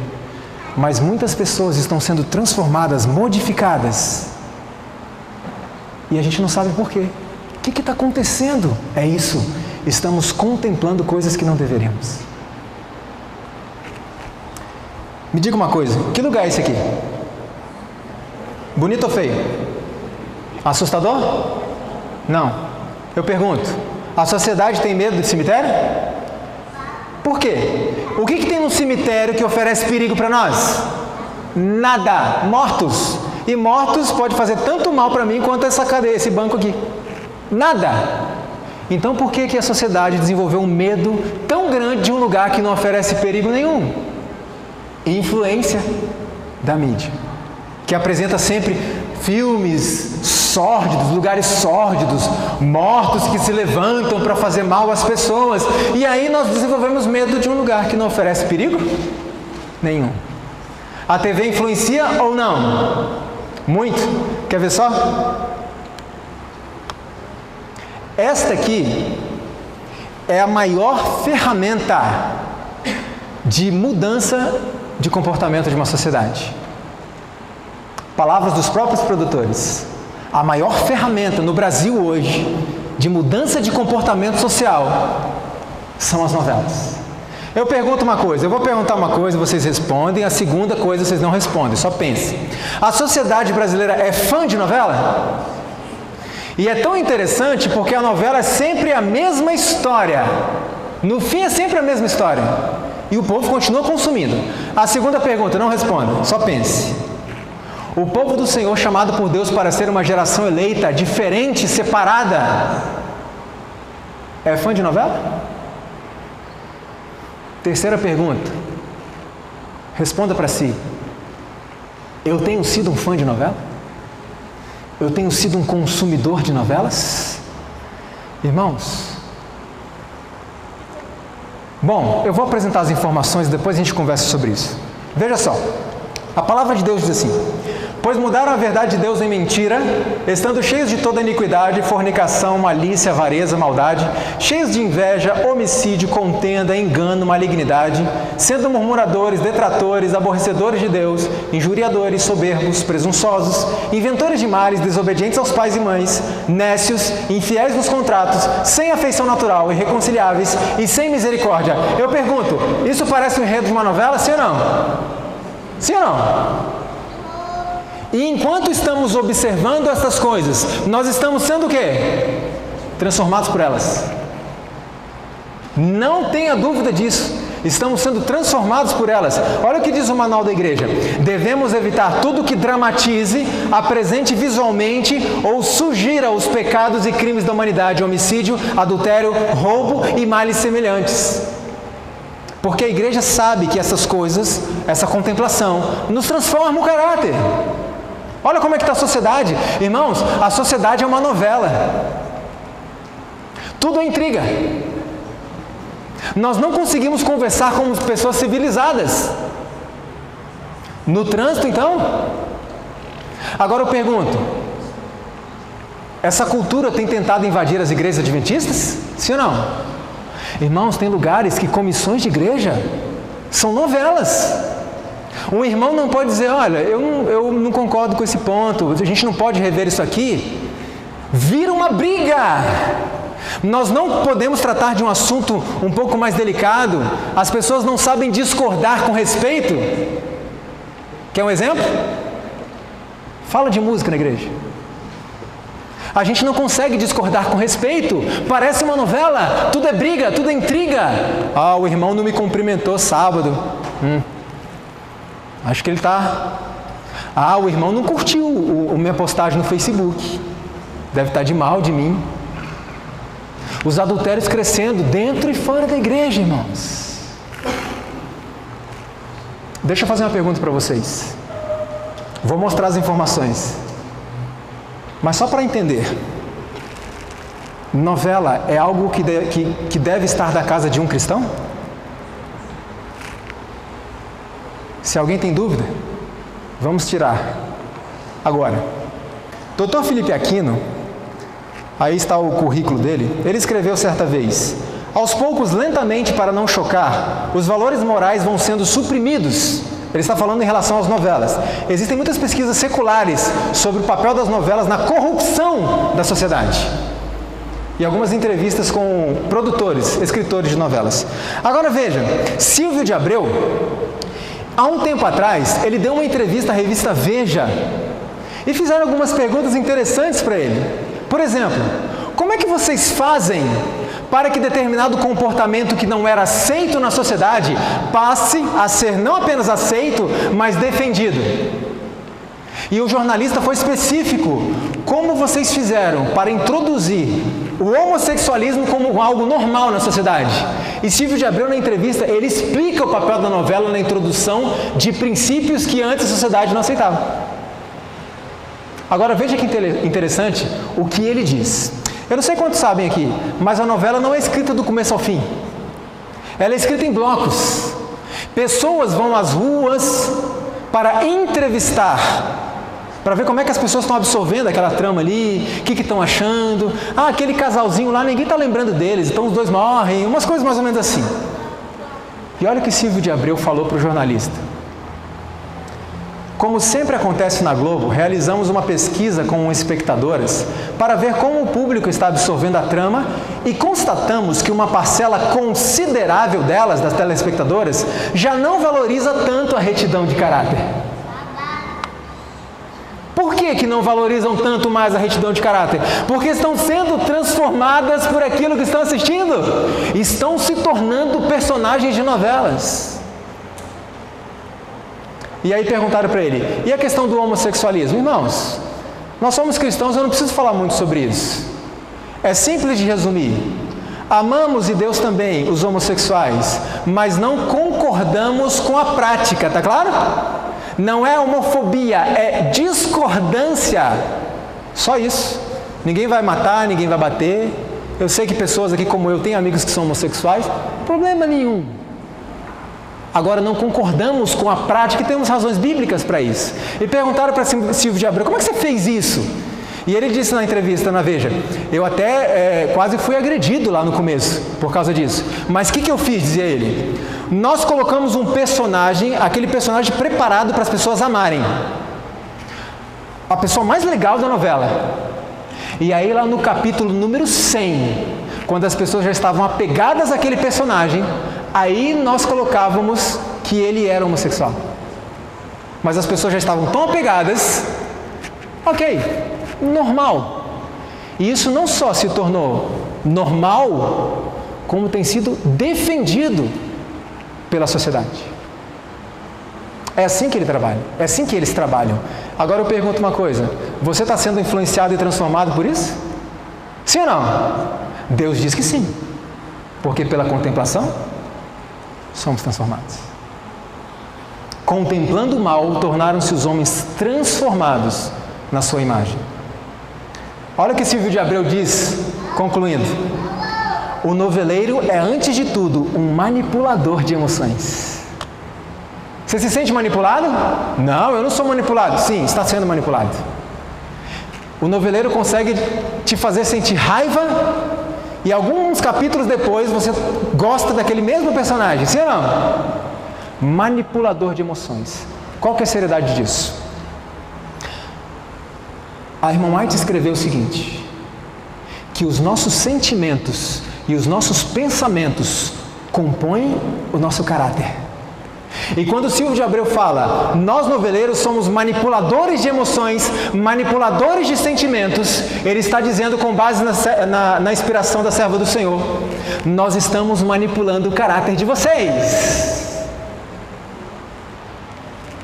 A: mas muitas pessoas estão sendo transformadas, modificadas, e a gente não sabe por quê. O que está acontecendo? É isso, estamos contemplando coisas que não deveríamos. Me diga uma coisa, que lugar é esse aqui? Bonito ou feio? Assustador? Não. Eu pergunto, a sociedade tem medo de cemitério? Por quê? O que tem no cemitério que oferece perigo para nós? Nada. Mortos. E mortos pode fazer tanto mal para mim quanto essa cadeia, esse banco aqui. Nada. Então por que a sociedade desenvolveu um medo tão grande de um lugar que não oferece perigo nenhum? Influência da mídia, que apresenta sempre filmes sórdidos, lugares sórdidos, mortos que se levantam para fazer mal às pessoas. E aí nós desenvolvemos medo de um lugar que não oferece perigo nenhum. A TV influencia ou não? Muito. Quer ver só? Esta aqui é a maior ferramenta de mudança de comportamento de uma sociedade. Palavras dos próprios produtores. A maior ferramenta no Brasil hoje de mudança de comportamento social são as novelas. Eu pergunto uma coisa, eu vou perguntar uma coisa, vocês respondem, a segunda coisa vocês não respondem, só pense. A sociedade brasileira é fã de novela? E é tão interessante porque a novela é sempre a mesma história. No fim é sempre a mesma história. E o povo continua consumindo. A segunda pergunta, não responda, só pense. O povo do Senhor, chamado por Deus para ser uma geração eleita, diferente, separada, é fã de novela? Terceira pergunta, responda para si. Eu tenho sido um fã de novela? Eu tenho sido um consumidor de novelas? Irmãos, bom, eu vou apresentar as informações e depois a gente conversa sobre isso. Veja só, a palavra de Deus diz assim: pois mudaram a verdade de Deus em mentira, estando cheios de toda iniquidade, fornicação, malícia, avareza, maldade, cheios de inveja, homicídio, contenda, engano, malignidade, sendo murmuradores, detratores, aborrecedores de Deus, injuriadores, soberbos, presunçosos, inventores de males, desobedientes aos pais e mães, nécios, infiéis nos contratos, sem afeição natural, irreconciliáveis e sem misericórdia. Eu pergunto, isso parece um enredo de uma novela, sim ou não? Sim ou não? E enquanto estamos observando essas coisas, nós estamos sendo o quê? Transformados por elas. Não tenha dúvida disso. Estamos sendo transformados por elas. Olha o que diz o manual da igreja. Devemos evitar tudo que dramatize, apresente visualmente ou sugira os pecados e crimes da humanidade, homicídio, adultério, roubo e males semelhantes. Porque a igreja sabe que essas coisas, essa contemplação, nos transforma o caráter. Olha como é que está a sociedade. Irmãos, a sociedade é uma novela. Tudo é intriga. Nós não conseguimos conversar como pessoas civilizadas. No trânsito, então? Agora eu pergunto, essa cultura tem tentado invadir as igrejas adventistas? Sim ou não? Irmãos, tem lugares que comissões de igreja são novelas. Um irmão não pode dizer, olha, eu não concordo com esse ponto, a gente não pode rever isso aqui. Vira uma briga. Nós não podemos tratar de um assunto um pouco mais delicado. As pessoas não sabem discordar com respeito. Quer um exemplo? Fala de música na igreja. A gente não consegue discordar com respeito. Parece uma novela. Tudo é briga, tudo é intriga. Ah, o irmão não me cumprimentou sábado. Acho que ele está... Ah, o irmão não curtiu a minha postagem no Facebook. Deve estar de mal de mim. Os adultérios crescendo dentro e fora da igreja, irmãos. Deixa eu fazer uma pergunta para vocês. Vou mostrar as informações. Mas só para entender. Novela é algo que deve estar da casa de um cristão? Se alguém tem dúvida, vamos tirar. Agora, Dr. Felipe Aquino, aí está o currículo dele, ele escreveu certa vez: aos poucos, lentamente, para não chocar, os valores morais vão sendo suprimidos. Ele está falando em relação às novelas. Existem muitas pesquisas seculares sobre o papel das novelas na corrupção da sociedade. E algumas entrevistas com produtores, escritores de novelas. Agora veja, Silvio de Abreu, há um tempo atrás, ele deu uma entrevista à revista Veja e fizeram algumas perguntas interessantes para ele. Por exemplo, como é que vocês fazem para que determinado comportamento que não era aceito na sociedade passe a ser não apenas aceito, mas defendido? E o jornalista foi específico. Como vocês fizeram para introduzir o homossexualismo como algo normal na sociedade? E Silvio de Abreu, na entrevista, ele explica o papel da novela na introdução de princípios que antes a sociedade não aceitava. Agora veja que interessante o que ele diz. Eu não sei quantos sabem aqui, mas a novela não é escrita do começo ao fim. Ela é escrita em blocos. Pessoas vão às ruas para entrevistar, para ver como é que as pessoas estão absorvendo aquela trama ali, o que estão achando. Ah, aquele casalzinho lá, ninguém está lembrando deles, então os dois morrem, umas coisas mais ou menos assim. E olha o que Silvio de Abreu falou para o jornalista. Como sempre acontece na Globo, realizamos uma pesquisa com espectadoras para ver como o público está absorvendo a trama e constatamos que uma parcela considerável delas, das telespectadoras, já não valoriza tanto a retidão de caráter. Por que não valorizam tanto mais a retidão de caráter? Porque estão sendo transformadas por aquilo que estão assistindo. Estão se tornando personagens de novelas. E aí perguntaram para ele, e a questão do homossexualismo? Irmãos, nós somos cristãos, eu não preciso falar muito sobre isso. É simples de resumir. Amamos, e Deus também, os homossexuais, mas não concordamos com a prática, tá claro? Não é homofobia, é discordância. Só isso. Ninguém vai matar, ninguém vai bater. Eu sei que pessoas aqui como eu têm amigos que são homossexuais, problema nenhum. Agora não concordamos com a prática e temos razões bíblicas para isso. E perguntaram para Silvio de Abreu, como é que você fez isso? E ele disse na entrevista na Veja, eu até quase fui agredido lá no começo por causa disso. Mas o que eu fiz, dizia ele? Nós colocamos um personagem, aquele personagem preparado para as pessoas amarem. A pessoa mais legal da novela. E aí lá no capítulo número 100, quando as pessoas já estavam apegadas àquele personagem, aí nós colocávamos que ele era homossexual. Mas as pessoas já estavam tão apegadas, ok, normal. E isso não só se tornou normal, como tem sido defendido pela sociedade. É assim que ele trabalha, é assim que eles trabalham. Agora eu pergunto uma coisa, você está sendo influenciado e transformado por isso? Sim ou não? Deus diz que sim, porque pela contemplação somos transformados. Contemplando o mal, tornaram-se os homens transformados na sua imagem. Olha o que Silvio de Abreu diz, concluindo. O noveleiro é, antes de tudo, um manipulador de emoções. Você se sente manipulado? Não, eu não sou manipulado. Sim, está sendo manipulado. O noveleiro consegue te fazer sentir raiva e alguns capítulos depois você gosta daquele mesmo personagem. Sim ou não? Manipulador de emoções. Qual que é a seriedade disso? A irmã White escreveu o seguinte, que os nossos sentimentos e os nossos pensamentos compõem o nosso caráter. E quando o Silvio de Abreu fala, nós noveleiros somos manipuladores de emoções, manipuladores de sentimentos, ele está dizendo com base na inspiração da serva do Senhor, nós estamos manipulando o caráter de vocês.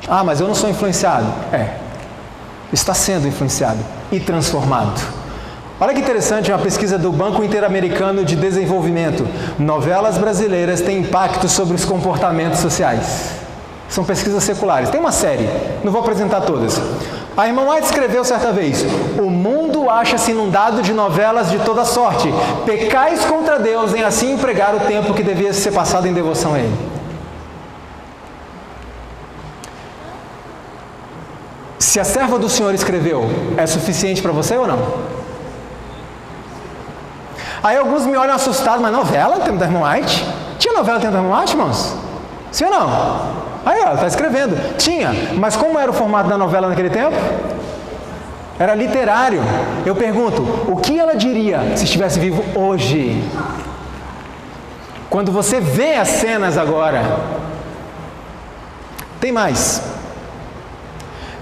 A: Ah, mas eu não sou influenciado. Está sendo influenciado e transformado. Olha que interessante, uma pesquisa do Banco Interamericano de Desenvolvimento. Novelas brasileiras têm impacto sobre os comportamentos sociais. São pesquisas seculares. Tem uma série, não vou apresentar todas. A irmã White escreveu certa vez, o mundo acha-se inundado de novelas de toda sorte. Pecais contra Deus em assim empregar o tempo que devia ser passado em devoção a Ele. Se a serva do Senhor escreveu, é suficiente para você ou não? Aí alguns me olham assustados, mas novela no tempo da irmã White? Tinha novela no tempo da irmã White, irmãos? Sim ou não? Aí ela está escrevendo. Tinha, mas como era o formato da novela naquele tempo? Era literário. Eu pergunto, o que ela diria se estivesse vivo hoje? Quando você vê as cenas agora. Tem mais.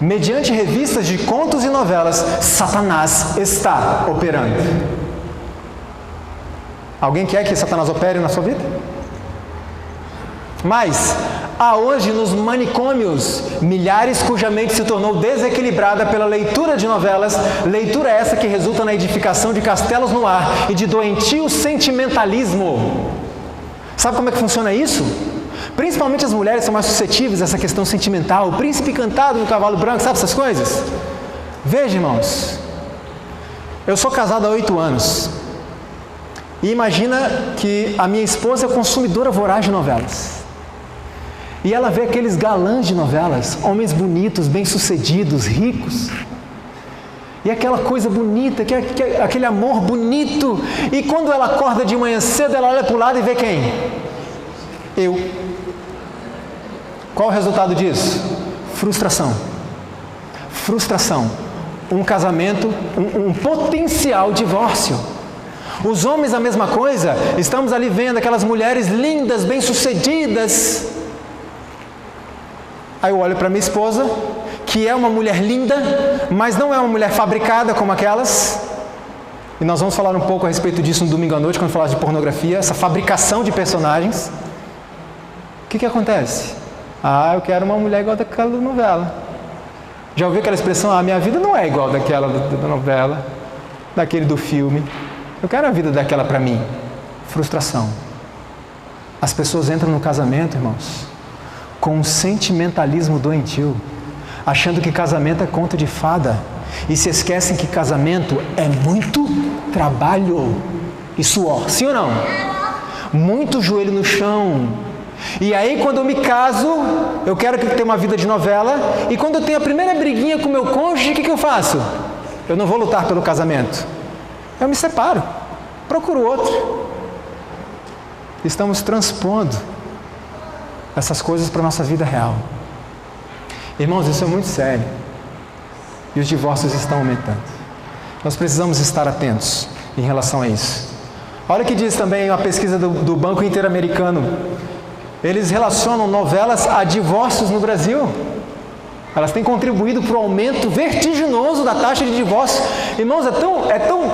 A: Mediante revistas de contos e novelas, Satanás está operando. Alguém quer que Satanás opere na sua vida? Mas, há hoje nos manicômios milhares cuja mente se tornou desequilibrada pela leitura de novelas, leitura essa que resulta na edificação de castelos no ar e de doentio sentimentalismo. Sabe como é que funciona isso? Principalmente as mulheres são mais suscetíveis a essa questão sentimental. O príncipe encantado no cavalo branco, sabe essas coisas? Veja, irmãos, eu sou casado há 8 anos. E imagina que a minha esposa é consumidora voraz de novelas. E ela vê aqueles galãs de novelas, homens bonitos, bem-sucedidos, ricos. E aquela coisa bonita, aquele amor bonito. E quando ela acorda de manhã cedo, ela olha para o lado e vê quem? Eu. Qual o resultado disso? Frustração. frustração, um casamento, um potencial divórcio. Os homens a mesma coisa, estamos ali vendo aquelas mulheres lindas, bem-sucedidas. Aí eu olho para minha esposa, que é uma mulher linda, mas não é uma mulher fabricada como aquelas. E nós vamos falar um pouco a respeito disso no domingo à noite, quando falar de pornografia, essa fabricação de personagens. O que acontece? Eu quero uma mulher igual daquela da novela. Já ouviu aquela expressão, minha vida não é igual daquela da novela, daquele do filme. Eu quero a vida daquela para mim. Frustração. As pessoas entram no casamento, irmãos, com um sentimentalismo doentio, achando que casamento é conto de fada, e se esquecem que casamento é muito trabalho e suor, sim ou não? Muito joelho no chão. E aí quando eu me caso, eu quero ter uma vida de novela, e quando eu tenho a primeira briguinha com o meu cônjuge, o que eu faço? Eu não vou lutar pelo casamento, eu me separo, procuro outro. Estamos transpondo essas coisas para a nossa vida real. Irmãos, isso é muito sério. E os divórcios estão aumentando. Nós precisamos estar atentos em relação a isso. Olha o que diz também a pesquisa do Banco Interamericano. Eles relacionam novelas a divórcios no Brasil. Elas têm contribuído para o aumento vertiginoso da taxa de divórcio. Irmãos,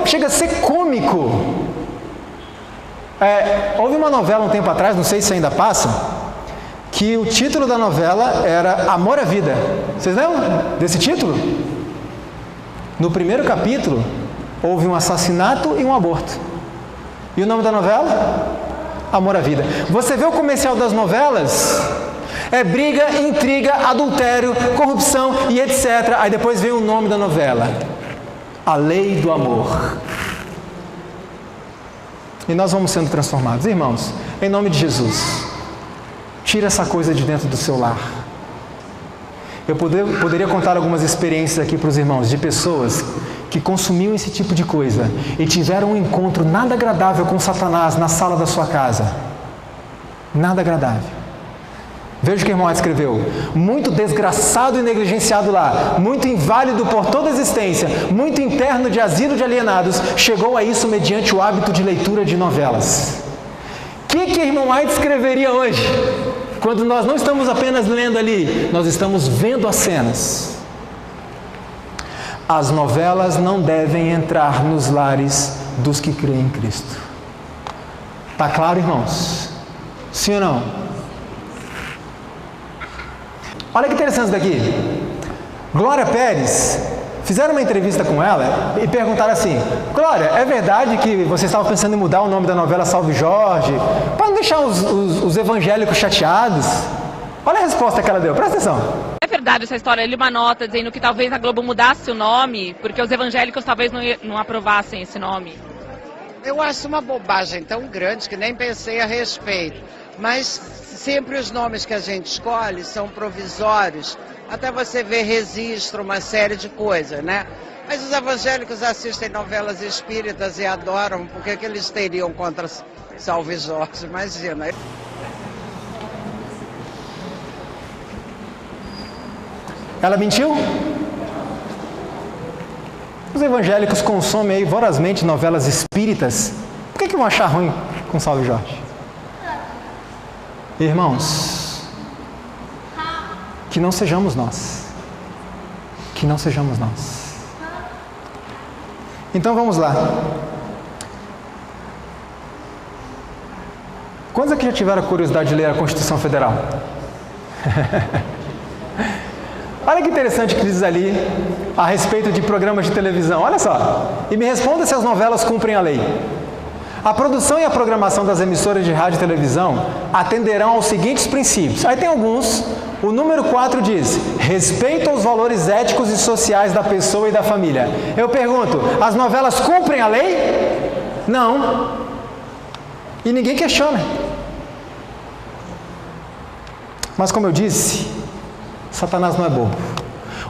A: chega a ser cômico. Houve uma novela um tempo atrás, não sei se ainda passa, que o título da novela era Amor à Vida. Vocês lembram desse título? No primeiro capítulo, houve um assassinato e um aborto. E o nome da novela? Amor à Vida. Você vê o comercial das novelas? É briga, intriga, adultério, corrupção e etc. Aí depois vem o nome da novela: A Lei do Amor. E nós vamos sendo transformados. Irmãos, em nome de Jesus, tira essa coisa de dentro do seu lar. Eu poderia contar algumas experiências aqui para os irmãos, de pessoas que consumiam esse tipo de coisa e tiveram um encontro nada agradável com Satanás na sala da sua casa. Nada agradável. Veja o que o irmão escreveu: muito desgraçado e negligenciado lá, muito inválido por toda a existência, muito interno de asilo de alienados, chegou a isso mediante o hábito de leitura de novelas. O que o irmão White escreveria hoje? Quando nós não estamos apenas lendo ali, nós estamos vendo as cenas. As novelas não devem entrar nos lares dos que creem em Cristo. Está claro, irmãos? Sim ou não? Olha que interessante isso daqui. Glória Pérez, fizeram uma entrevista com ela e perguntaram assim: Glória, é verdade que você estava pensando em mudar o nome da novela Salve Jorge, para não deixar os evangélicos chateados? Olha a resposta que ela deu, presta atenção.
F: É verdade essa história? Eu li uma nota dizendo que talvez a Globo mudasse o nome, porque os evangélicos talvez não aprovassem esse nome.
G: Eu acho uma bobagem tão grande que nem pensei a respeito. Mas sempre os nomes que a gente escolhe são provisórios, até você ver registro, uma série de coisas, né? Mas os evangélicos assistem novelas espíritas e adoram, porque que eles teriam contra Salve Jorge? Imagina.
A: Ela mentiu? Os evangélicos consomem aí vorazmente novelas espíritas. Por que vão achar ruim com Salve Jorge? Irmãos, que não sejamos nós. Que não sejamos nós. Então vamos lá. Quantos aqui já tiveram a curiosidade de ler a Constituição Federal? Olha que interessante que diz ali a respeito de programas de televisão. Olha só. E me responda se as novelas cumprem a lei. A produção e a programação das emissoras de rádio e televisão atenderão aos seguintes princípios. Aí tem alguns. O número 4 diz: respeito aos valores éticos e sociais da pessoa e da família. Eu pergunto, as novelas cumprem a lei? Não. E ninguém questiona. Mas como eu disse, Satanás não é bobo.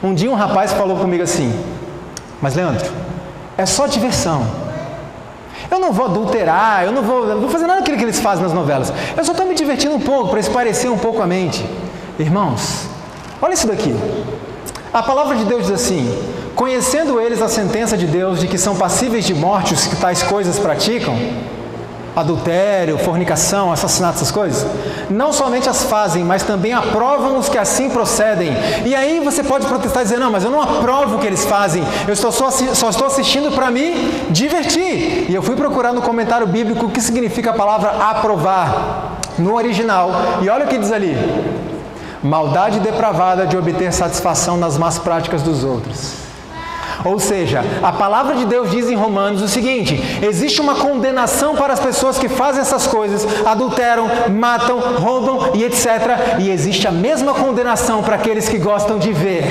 A: Um dia um rapaz falou comigo assim: mas Leandro, é só diversão. Eu não vou adulterar, eu não vou fazer nada daquilo que eles fazem nas novelas. Eu só estou me divertindo um pouco, para esparecer um pouco a mente. Irmãos, olha isso daqui. A palavra de Deus diz assim: conhecendo eles a sentença de Deus de que são passíveis de morte os que tais coisas praticam, adultério, fornicação, assassinato, essas coisas, não somente as fazem, mas também aprovam os que assim procedem. E aí você pode protestar e dizer: não, mas eu não aprovo o que eles fazem, eu só estou assistindo para me divertir. E eu fui procurar no comentário bíblico o que significa a palavra aprovar no original, e olha o que diz ali: maldade depravada de obter satisfação nas más práticas dos outros. Ou seja, a palavra de Deus diz em Romanos o seguinte: existe uma condenação para as pessoas que fazem essas coisas, adulteram, matam, roubam e etc. E existe a mesma condenação para aqueles que gostam de ver,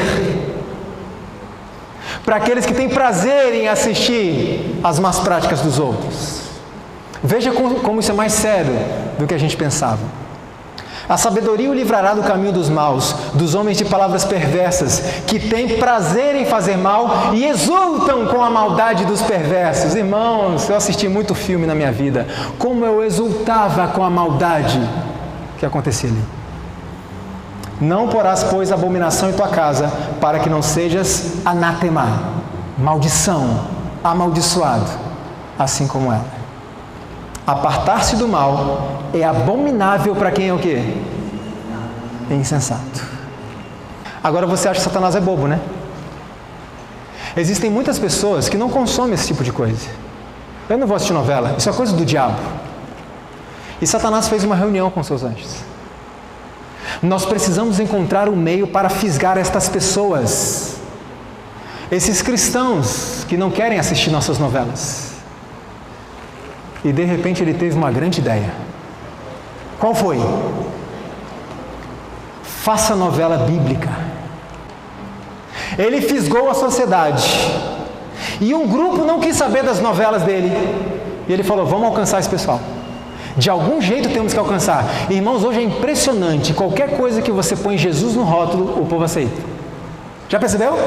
A: para aqueles que têm prazer em assistir às más práticas dos outros. Veja como isso é mais sério do que a gente pensava. A sabedoria o livrará do caminho dos maus, dos homens de palavras perversas, que têm prazer em fazer mal e exultam com a maldade dos perversos. Irmãos, eu assisti muito filme na minha vida, como eu exultava com a maldade que acontecia ali. Não porás, pois, abominação em tua casa, para que não sejas anátema, maldição, amaldiçoado, assim como ela. Apartar-se do mal é abominável para quem é o quê? É insensato. Agora você acha que Satanás é bobo, né? Existem muitas pessoas que não consomem esse tipo de coisa. Eu não vou assistir novela, isso é coisa do diabo. E Satanás fez uma reunião com seus anjos. Nós precisamos encontrar um meio para fisgar estas pessoas, esses cristãos que não querem assistir nossas novelas. E de repente ele teve uma grande ideia. Qual foi? Faça novela bíblica. Ele fisgou a sociedade. E um grupo não quis saber das novelas dele. E ele falou: vamos alcançar esse pessoal. De algum jeito temos que alcançar. Irmãos, hoje é impressionante. Qualquer coisa que você põe Jesus no rótulo, o povo aceita. Já percebeu?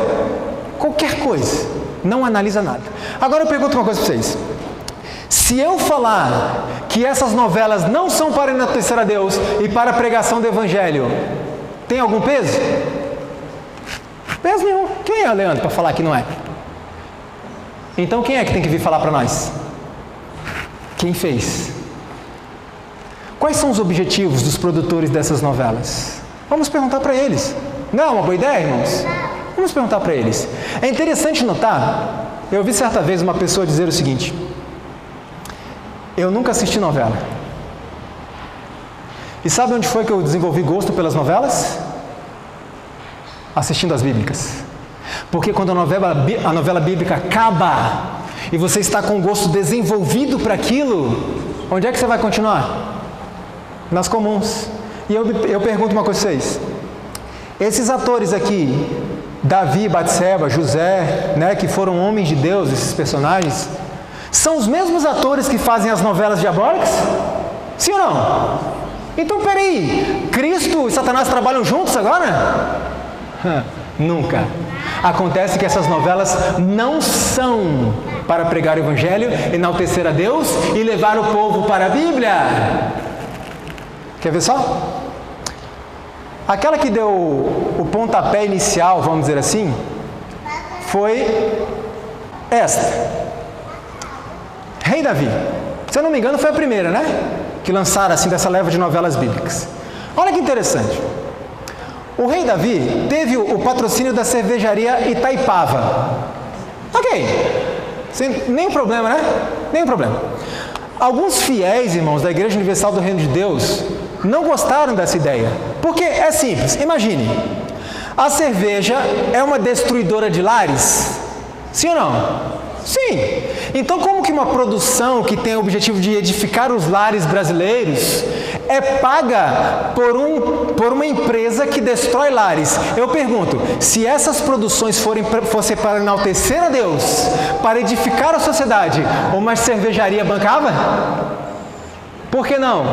A: Qualquer coisa. Não analisa nada. Agora eu pergunto uma coisa para vocês. Se eu falar que essas novelas não são para enaltecer a Deus e para a pregação do Evangelho, tem algum peso? Peso nenhum. Quem é, Leandro, para falar que não é? Então quem é que tem que vir falar para nós? Quem fez? Quais são os objetivos dos produtores dessas novelas? Vamos perguntar para eles. Não é uma boa ideia, irmãos? Vamos perguntar para eles. É interessante notar, eu ouvi certa vez uma pessoa dizer o seguinte: eu nunca assisti novela. E sabe onde foi que eu desenvolvi gosto pelas novelas? Assistindo as bíblicas. Porque quando a novela bíblica acaba e você está com o gosto desenvolvido para aquilo, onde é que você vai continuar? Nas comuns. E eu pergunto uma coisa a vocês: esses atores aqui, Davi, Batseba, José, né, que foram homens de Deus, esses personagens, são os mesmos atores que fazem as novelas diabólicas? Sim ou não? Então peraí, Cristo e Satanás trabalham juntos agora? Nunca. Acontece que essas novelas não são para pregar o Evangelho, enaltecer a Deus e levar o povo para a Bíblia. Quer ver só? Aquela que deu o pontapé inicial, vamos dizer assim, foi esta. Rei Davi. Se eu não me engano, foi a primeira, né? Que lançaram assim dessa leva de novelas bíblicas. Olha que interessante. O rei Davi teve o patrocínio da cervejaria Itaipava. Ok. Sem nenhum problema, né? Nenhum problema. Alguns fiéis, irmãos, da Igreja Universal do Reino de Deus não gostaram dessa ideia. Porque é simples. Imagine. A cerveja é uma destruidora de lares? Sim ou não? Sim. Então, como que uma produção que tem o objetivo de edificar os lares brasileiros é paga por uma empresa que destrói lares? Eu pergunto, se essas produções fossem para enaltecer a Deus, para edificar a sociedade, uma cervejaria bancava? Por que não?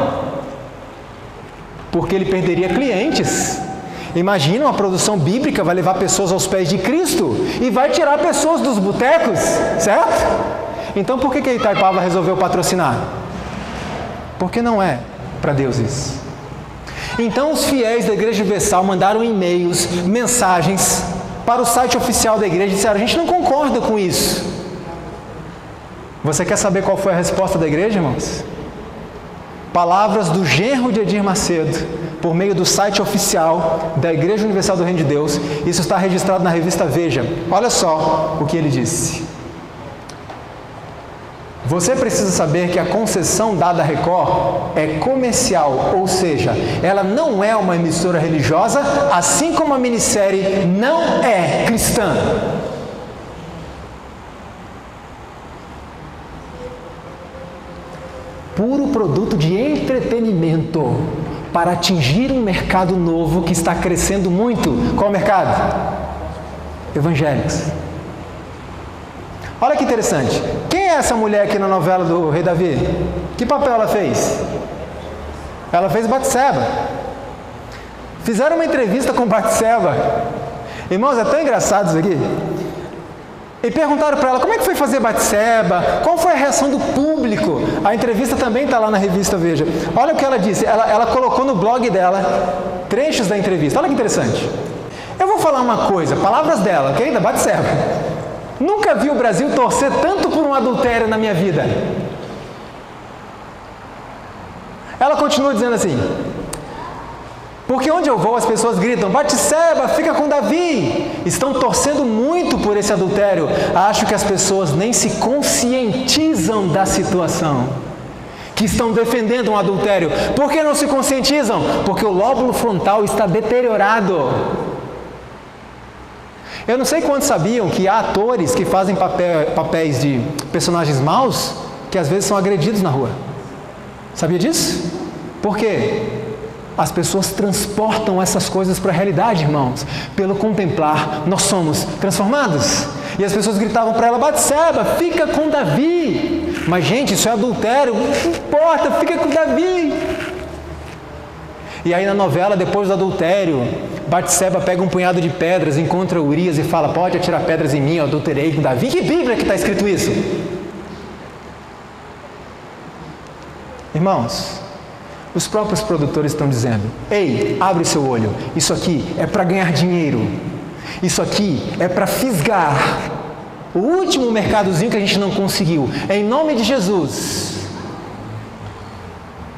A: Porque ele perderia clientes. Imagina, uma produção bíblica vai levar pessoas aos pés de Cristo e vai tirar pessoas dos botecos, certo? Então por que a Itaipava resolveu patrocinar? Porque não é para Deus isso. Então os fiéis da Igreja Universal mandaram e-mails, mensagens para o site oficial da igreja e disseram: a gente não concorda com isso. Você quer saber qual foi a resposta da igreja, irmãos? Palavras do genro de Edir Macedo, por meio do site oficial da Igreja Universal do Reino de Deus. Isso está registrado na revista Veja. Olha só o que ele disse. Você precisa saber que a concessão dada à Record é comercial, ou seja, ela não é uma emissora religiosa, assim como a minissérie não é cristã. Puro produto de entretenimento para atingir um mercado novo que está crescendo muito. Qual mercado? Evangélicos. Olha que interessante. Quem é essa mulher aqui na novela do Rei Davi? Que papel ela fez? Ela fez Batseba. Fizeram uma entrevista com Batseba. Irmãos, é tão engraçado isso aqui. E perguntaram para ela como é que foi fazer Batseba, qual foi a reação do público. A entrevista também está lá na revista Veja. Olha o que ela disse, ela colocou no blog dela trechos da entrevista. Olha que interessante. Eu vou falar uma coisa, palavras dela, querida Batseba. Nunca vi o Brasil torcer tanto por um adultério na minha vida. Ela continua dizendo assim: porque onde eu vou as pessoas gritam: Batseba, fica com Davi. Estão torcendo muito por esse adultério. Acho que as pessoas nem se conscientizam da situação, que estão defendendo um adultério. Por que não se conscientizam? Porque o lóbulo frontal está deteriorado. Eu não sei quantos sabiam que há atores que fazem papéis de personagens maus que às vezes são agredidos na rua. Sabia disso? Por quê? As pessoas transportam essas coisas para a realidade, irmãos. Pelo contemplar, nós somos transformados. E as pessoas gritavam para ela: Batseba, fica com Davi. Mas, gente, isso é adultério. Não importa, fica com Davi. E aí na novela, depois do adultério, Batseba pega um punhado de pedras, encontra Urias e fala: pode atirar pedras em mim, eu adulterei com Davi. Que Bíblia que está escrito isso? Irmãos, os próprios produtores estão dizendo: ei, abre seu olho, isso aqui é para ganhar dinheiro, isso aqui é para fisgar o último mercadozinho que a gente não conseguiu. Em nome de Jesus,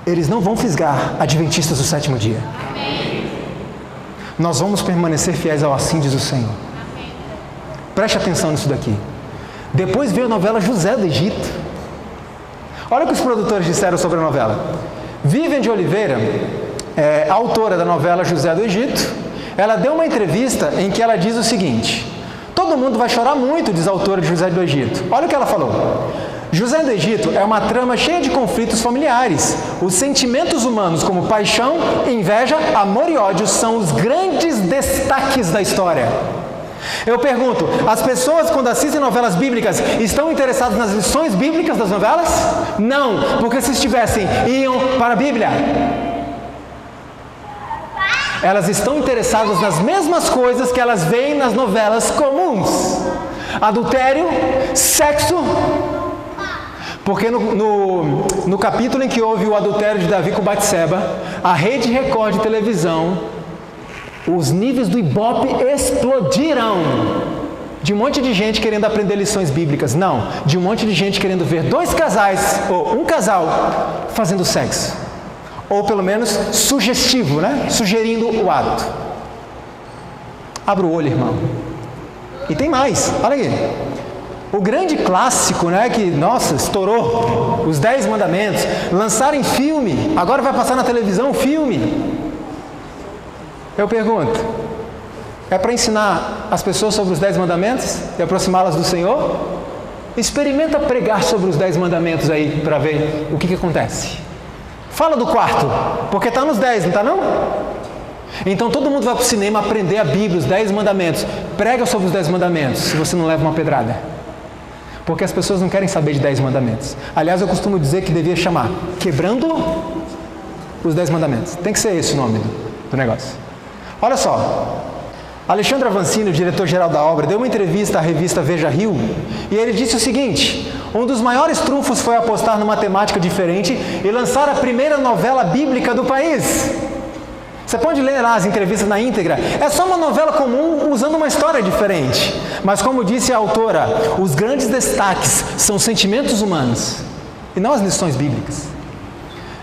A: eles não vão fisgar adventistas do sétimo dia. Amém. Nós vamos permanecer fiéis ao assim diz o Senhor. Amém. Preste atenção nisso daqui. Depois veio a novela José do Egito. Olha o que os produtores disseram sobre a novela. Vivian de Oliveira, a autora da novela José do Egito, ela deu uma entrevista em que ela diz o seguinte: todo mundo vai chorar muito, diz a autora de José do Egito. Olha o que ela falou. José do Egito é uma trama cheia de conflitos familiares. Os sentimentos humanos como paixão, inveja, amor e ódio são os grandes destaques da história. Eu pergunto, as pessoas quando assistem novelas bíblicas estão interessadas nas lições bíblicas das novelas? Não, porque se estivessem, iam para a Bíblia. Elas estão interessadas nas mesmas coisas que elas veem nas novelas comuns: adultério, sexo. Porque no capítulo em que houve o adultério de Davi com Batseba, a Rede Record de televisão, os níveis do Ibope explodiram. De um monte de gente querendo aprender lições bíblicas. Não, de um monte de gente querendo ver dois casais, ou um casal, fazendo sexo. Ou pelo menos sugestivo, né? Sugerindo o ato. Abra o olho, irmão. E tem mais, olha aqui. O grande clássico, né, que, nossa, estourou, os 10 mandamentos, lançaram em filme, agora vai passar na televisão um filme. Eu pergunto, é para ensinar as pessoas sobre os 10 mandamentos e aproximá-las do Senhor? Experimenta pregar sobre os 10 mandamentos aí, para ver o que acontece. Fala do quarto, porque está nos 10, não está não? Então todo mundo vai para o cinema aprender a Bíblia, os 10 mandamentos. Prega sobre os 10 mandamentos, se você não leva uma pedrada. Porque as pessoas não querem saber de 10 mandamentos. Aliás, eu costumo dizer que devia chamar Quebrando os 10 mandamentos. Tem que ser esse o nome do negócio. Olha só, Alexandre Avancini, o diretor-geral da obra, deu uma entrevista à revista Veja Rio e ele disse o seguinte: um dos maiores trunfos foi apostar numa temática diferente e lançar a primeira novela bíblica do país. Você pode ler lá as entrevistas na íntegra. É só uma novela comum usando uma história diferente. Mas como disse a autora, os grandes destaques são sentimentos humanos e não as lições bíblicas.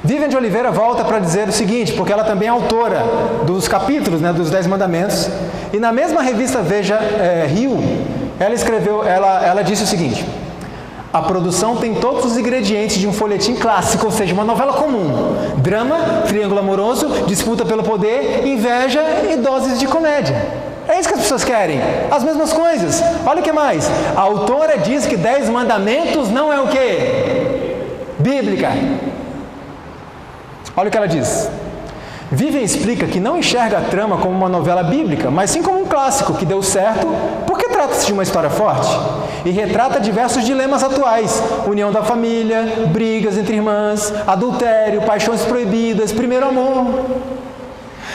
A: Vivian de Oliveira volta para dizer o seguinte, porque ela também é autora dos capítulos, dos 10 mandamentos. E na mesma revista Veja Rio, ela disse o seguinte: a produção tem todos os ingredientes de um folhetim clássico, ou seja, uma novela comum. Drama, triângulo amoroso, disputa pelo poder, inveja e doses de comédia. É isso que as pessoas querem, as mesmas coisas. Olha o que mais. A autora diz que 10 mandamentos não é o quê? Bíblica. Olha o que ela diz. Vivian explica que não enxerga a trama como uma novela bíblica, mas sim como um clássico que deu certo porque trata-se de uma história forte e retrata diversos dilemas atuais: união da família, brigas entre irmãs, adultério, paixões proibidas, primeiro amor.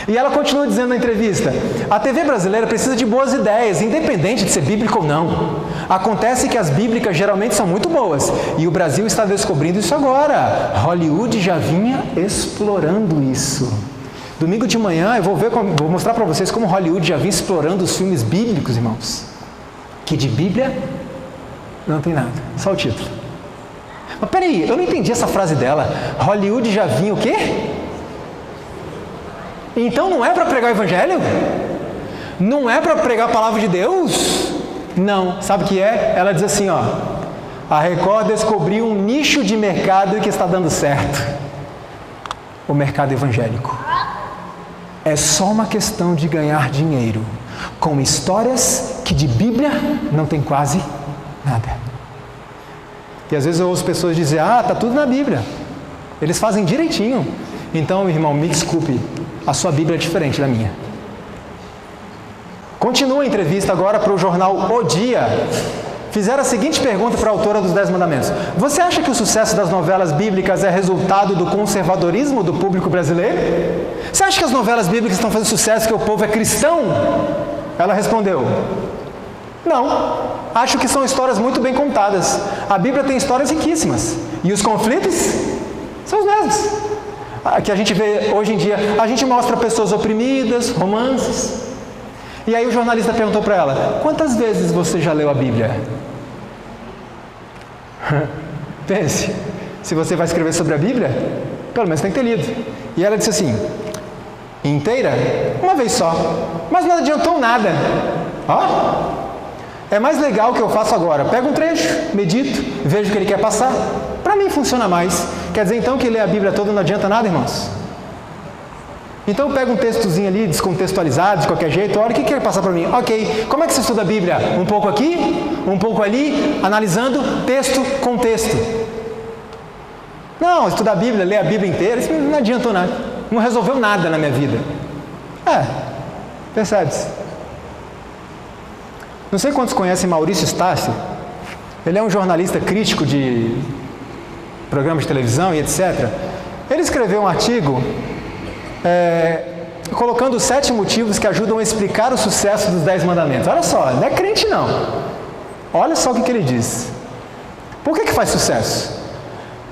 A: E ela continua dizendo na entrevista: a TV brasileira precisa de boas ideias, independente de ser bíblica ou não. Acontece que as bíblicas geralmente são muito boas, e o Brasil está descobrindo isso agora. Hollywood já vinha explorando isso. Domingo de manhã eu vou mostrar para vocês como Hollywood já vinha explorando os filmes bíblicos, irmãos. Que de Bíblia não tem nada, só o título. Mas peraí, eu não entendi essa frase dela. Hollywood já vinha o quê? Então não é para pregar o Evangelho? Não é para pregar a palavra de Deus? Não, sabe o que é? Ela diz assim, a Record descobriu um nicho de mercado que está dando certo. O mercado evangélico. É só uma questão de ganhar dinheiro com histórias que de Bíblia não tem quase nada. E às vezes eu ouço pessoas dizer, está tudo na Bíblia. Eles fazem direitinho. Então, irmão, me desculpe, a sua Bíblia é diferente da minha. Continua a entrevista agora para o jornal O Dia. Fizeram a seguinte pergunta para a autora dos 10 mandamentos: você acha que o sucesso das novelas bíblicas é resultado do conservadorismo do público brasileiro? Você acha que as novelas bíblicas estão fazendo sucesso porque o povo é cristão? Ela respondeu: não, acho que são histórias muito bem contadas. A Bíblia tem histórias riquíssimas. E os conflitos são os mesmos que a gente vê hoje em dia. A gente mostra pessoas oprimidas, romances. E aí o jornalista perguntou para ela: quantas vezes você já leu a Bíblia? Pense, se você vai escrever sobre a Bíblia, pelo menos tem que ter lido. E ela disse assim: inteira? Uma vez só. Mas não adiantou nada. É mais legal o que eu faço agora. Pego um trecho, medito, vejo o que ele quer passar. Para mim funciona mais. Quer dizer então que ler a Bíblia toda não adianta nada, irmãos? Então eu pego um textozinho ali, descontextualizado, de qualquer jeito, olha o que quer passar para mim. Ok, como é que você estuda a Bíblia? Um pouco aqui, um pouco ali, analisando texto com texto. Não, estudar a Bíblia, ler a Bíblia inteira, isso não adiantou nada. Não resolveu nada na minha vida. Percebe-se. Não sei quantos conhecem Maurício Stácio. Ele é um jornalista crítico de programas de televisão e etc. Ele escreveu um artigo colocando 7 motivos que ajudam a explicar o sucesso dos 10 mandamentos. Olha só, não é crente não. Olha só o que ele diz. Por que faz sucesso?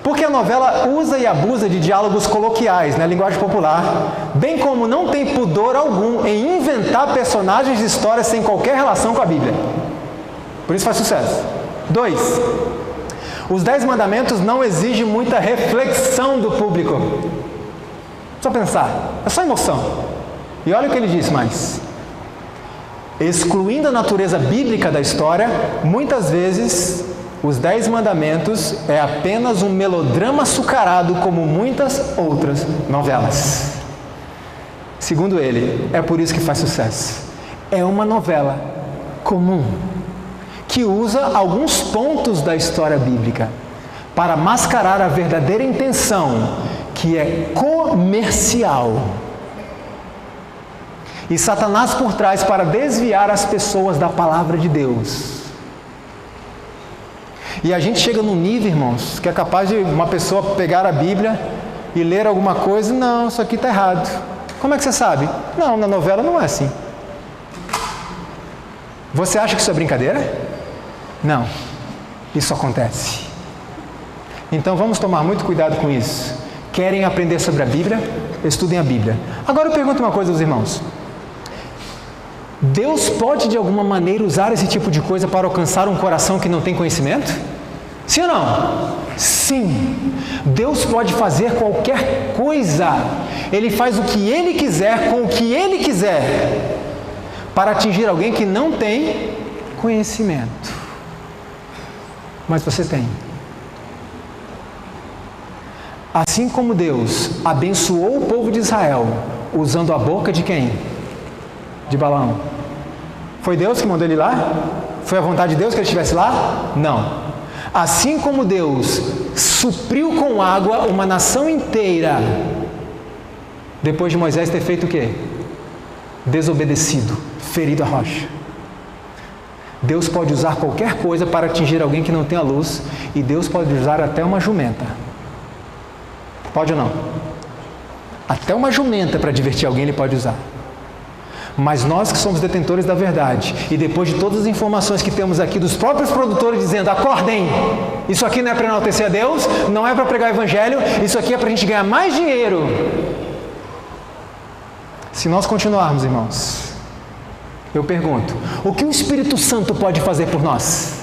A: Porque a novela usa e abusa de diálogos coloquiais, linguagem popular, bem como não tem pudor algum em inventar personagens e histórias sem qualquer relação com a Bíblia. Por isso faz sucesso. 2. Os 10 mandamentos não exigem muita reflexão do público. Só pensar, é só emoção. E olha o que ele diz mais. Excluindo a natureza bíblica da história, muitas vezes os 10 mandamentos é apenas um melodrama açucarado como muitas outras novelas. Segundo ele, é por isso que faz sucesso. É uma novela comum que usa alguns pontos da história bíblica para mascarar a verdadeira intenção, que é comercial. E Satanás por trás para desviar as pessoas da palavra de Deus. E a gente chega num nível, irmãos, que é capaz de uma pessoa pegar a Bíblia e ler alguma coisa. Não, isso aqui está errado. Como é que você sabe? Não, na novela não é assim. Você acha que isso é brincadeira? Não, isso acontece. Então vamos tomar muito cuidado com isso. Querem aprender sobre a Bíblia? estudem a Bíblia. Agora eu pergunto uma coisa aos irmãos. Deus pode de alguma maneira usar esse tipo de coisa para alcançar um coração que não tem conhecimento? Sim ou não? Sim. Deus pode fazer qualquer coisa. Ele faz o que Ele quiser, com o que Ele quiser, para atingir alguém que não tem conhecimento. Mas você tem. Assim como Deus abençoou o povo de Israel, usando a boca de quem? De Balaão. Foi Deus que mandou ele lá? Foi a vontade de Deus que ele estivesse lá? Não. Assim como Deus supriu com água uma nação inteira, depois de Moisés ter feito o quê? Desobedecido, ferido a rocha. Deus pode usar qualquer coisa para atingir alguém que não tem a luz, e Deus pode usar até uma jumenta. Pode ou não? Até uma jumenta para divertir alguém Ele pode usar. Mas nós que somos detentores da verdade, e depois de todas as informações que temos aqui dos próprios produtores dizendo, acordem, isso aqui não é para enaltecer a Deus, não é para pregar o Evangelho, isso aqui é para a gente ganhar mais dinheiro. Se nós continuarmos, irmãos, eu pergunto, o que o Espírito Santo pode fazer por nós?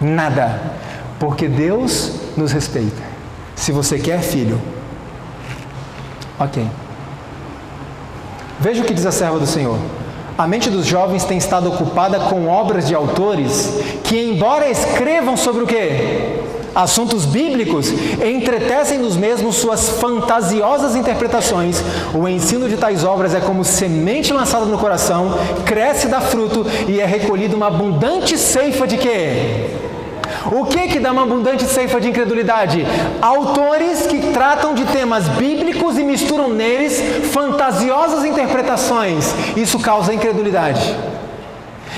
A: Nada, porque Deus nos respeita. Se você quer, filho, ok. Veja o que diz a serva do Senhor. A mente dos jovens tem estado ocupada com obras de autores que, embora escrevam sobre o quê? Assuntos bíblicos, entretecem nos mesmos suas fantasiosas interpretações. O ensino de tais obras é como semente lançada no coração, cresce, dá fruto e é recolhida uma abundante ceifa de quê? O que dá uma abundante ceifa de incredulidade? Autores que tratam de temas bíblicos e misturam neles fantasiosas interpretações. Isso causa incredulidade.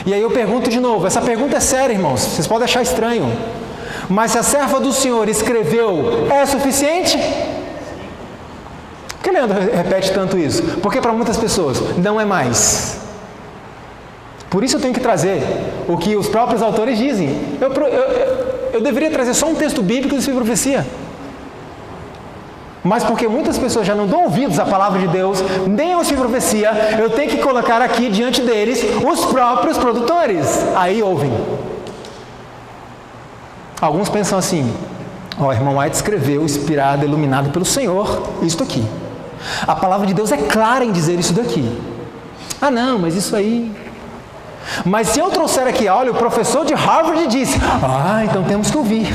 A: E aí eu pergunto de novo, essa pergunta é séria, irmãos, vocês podem achar estranho, mas se a serva do Senhor escreveu, é suficiente? Por que Leandro repete tanto isso? Porque para muitas pessoas não é mais. Por isso eu tenho que trazer o que os próprios autores dizem. Eu deveria trazer só um texto bíblico de profecia. Mas porque muitas pessoas já não dão ouvidos à palavra de Deus, nem ao Espírito de profecia, eu tenho que colocar aqui diante deles os próprios produtores. Aí ouvem. Alguns pensam assim, o irmão White escreveu, inspirado, iluminado pelo Senhor, isto aqui. A palavra de Deus é clara em dizer isso daqui. Ah não, mas isso aí... Mas se eu trouxer aqui, olha, o professor de Harvard disse, então temos que ouvir.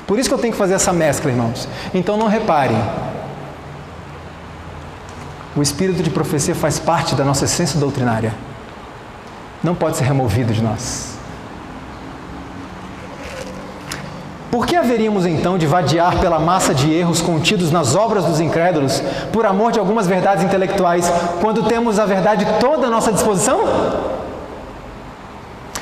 A: Por isso que eu tenho que fazer essa mescla, irmãos. Então não reparem, o espírito de profecia faz parte da nossa essência doutrinária. Não pode ser removido de nós. Por que haveríamos então de vadiar pela massa de erros contidos nas obras dos incrédulos, por amor de algumas verdades intelectuais, quando temos a verdade toda à nossa disposição?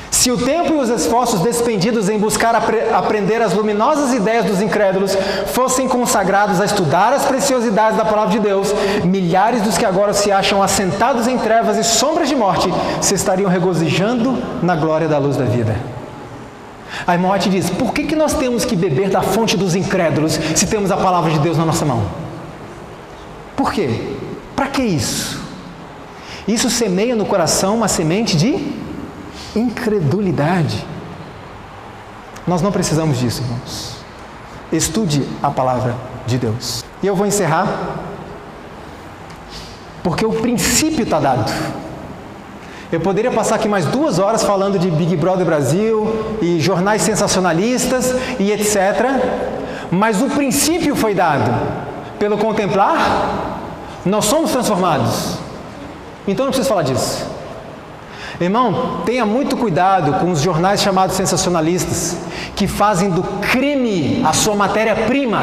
A: Se o tempo e os esforços despendidos em buscar aprender as luminosas ideias dos incrédulos fossem consagrados a estudar as preciosidades da palavra de Deus, milhares dos que agora se acham assentados em trevas e sombras de morte se estariam regozijando na glória da luz da vida. A irmã White diz, por que nós temos que beber da fonte dos incrédulos se temos a palavra de Deus na nossa mão? Por quê? Para que isso? Isso semeia no coração uma semente de incredulidade. Nós não precisamos disso, irmãos. Estude a palavra de Deus. E eu vou encerrar, porque o princípio está dado. Eu poderia passar aqui mais 2 horas falando de Big Brother Brasil e jornais sensacionalistas e etc. Mas o princípio foi dado. Pelo contemplar, nós somos transformados. Então não preciso falar disso. Irmão, tenha muito cuidado com os jornais chamados sensacionalistas, que fazem do crime a sua matéria-prima.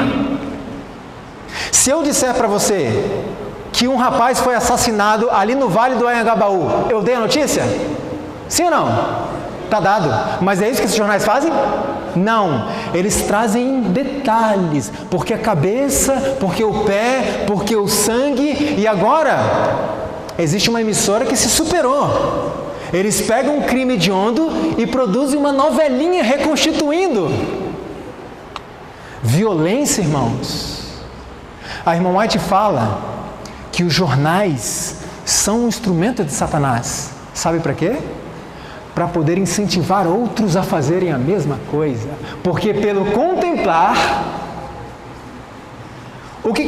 A: Se eu disser para você que um rapaz foi assassinado ali no Vale do Anhangabaú, eu dei a notícia? Sim ou não? Está dado. Mas é isso que esses jornais fazem? Não. Eles trazem detalhes. Porque a cabeça, porque o pé, porque o sangue. E agora, existe uma emissora que se superou. Eles pegam um crime hediondo e produzem uma novelinha reconstituindo. Violência, irmãos. A irmã White fala que os jornais são um instrumento de Satanás. Sabe para quê? Para poder incentivar outros a fazerem a mesma coisa. Porque pelo contemplar, o que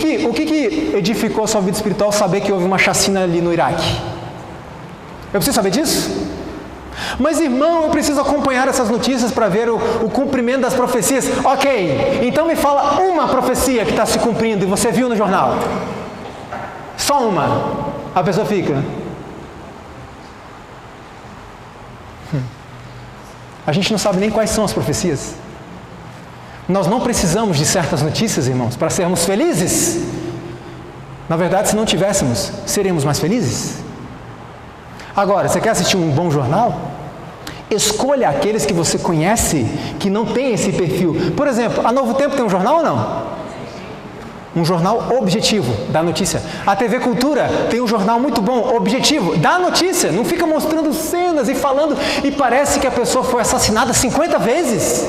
A: edificou a sua vida espiritual saber que houve uma chacina ali no Iraque? Eu preciso saber disso? Mas irmão, eu preciso acompanhar essas notícias para ver o cumprimento das profecias. Ok, então me fala uma profecia que está se cumprindo e você viu no jornal. Só uma. A pessoa fica. A gente não sabe nem quais são as profecias. Nós não precisamos de certas notícias, irmãos, para sermos felizes. Na verdade, se não tivéssemos, seríamos mais felizes. Agora, você quer assistir um bom jornal? Escolha aqueles que você conhece que não tem esse perfil. Por exemplo, a Novo Tempo tem um jornal ou não? Um jornal objetivo, dá notícia. A TV Cultura tem um jornal muito bom, objetivo, dá notícia. Não fica mostrando cenas e falando e parece que a pessoa foi assassinada 50 vezes.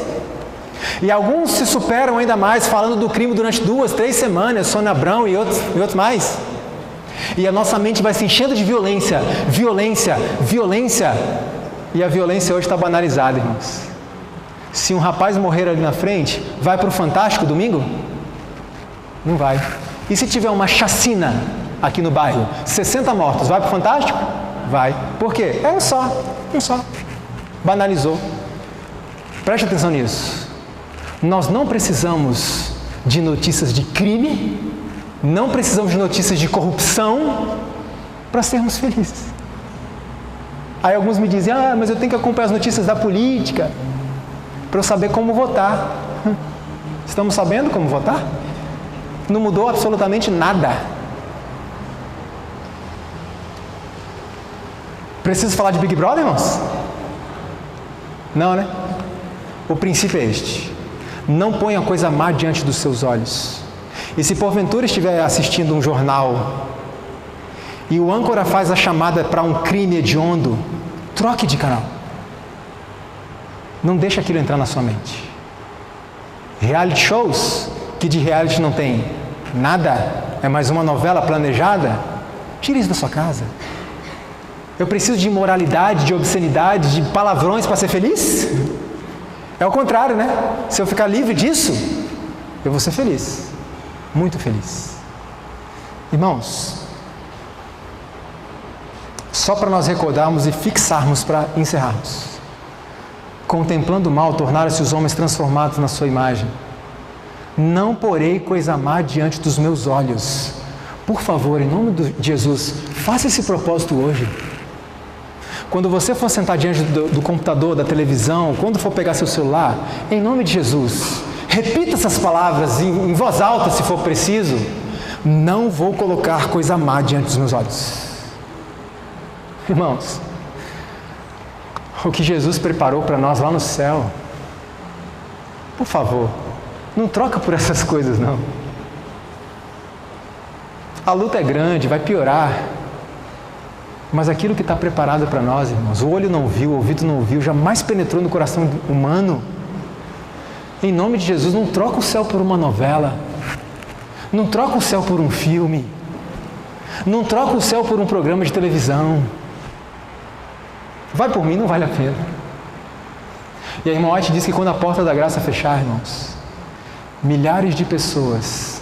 A: E alguns se superam ainda mais falando do crime durante 2, 3 semanas, Sônia Abrão e outros mais. E a nossa mente vai se enchendo de violência, violência, violência. E a violência hoje está banalizada, irmãos. Se um rapaz morrer ali na frente, vai para o Fantástico domingo? Não vai. E se tiver uma chacina aqui no bairro, 60 mortos, vai para o Fantástico? Vai. Por quê? É um só. Banalizou. Preste atenção nisso. Nós não precisamos de notícias de crime, não precisamos de notícias de corrupção para sermos felizes. Aí alguns me dizem, mas eu tenho que acompanhar as notícias da política para eu saber como votar. Estamos sabendo como votar? Não mudou absolutamente nada. Preciso falar de Big Brother, irmãos? Não, né? O princípio é este. Não ponha coisa má diante dos seus olhos. E se porventura estiver assistindo um jornal e o âncora faz a chamada para um crime hediondo, troque de canal. Não deixe aquilo entrar na sua mente. Reality shows, que de reality não tem nada, é mais uma novela planejada, tire isso da sua casa. Eu preciso de imoralidade, de obscenidade, de palavrões para ser feliz? É o contrário, né? Se eu ficar livre disso, eu vou ser feliz. Muito feliz. Irmãos, só para nós recordarmos e fixarmos para encerrarmos. Contemplando o mal, tornaram-se os homens transformados na sua imagem. Não porei coisa má diante dos meus olhos. Por favor, em nome de Jesus, faça esse propósito hoje. Quando você for sentar diante do computador, da televisão, quando for pegar seu celular, em nome de Jesus, repita essas palavras em voz alta, se for preciso. Não vou colocar coisa má diante dos meus olhos. Irmãos, o que Jesus preparou para nós lá no céu, por favor, não troca por essas coisas, não. A luta é grande, vai piorar. Mas aquilo que está preparado para nós, irmãos, o olho não viu, o ouvido não ouviu, jamais penetrou no coração humano. Em nome de Jesus, não troca o céu por uma novela. Não troca o céu por um filme. Não troca o céu por um programa de televisão. Vai por mim, não vale a pena. E a irmã White diz que quando a porta da graça fechar, irmãos, milhares de pessoas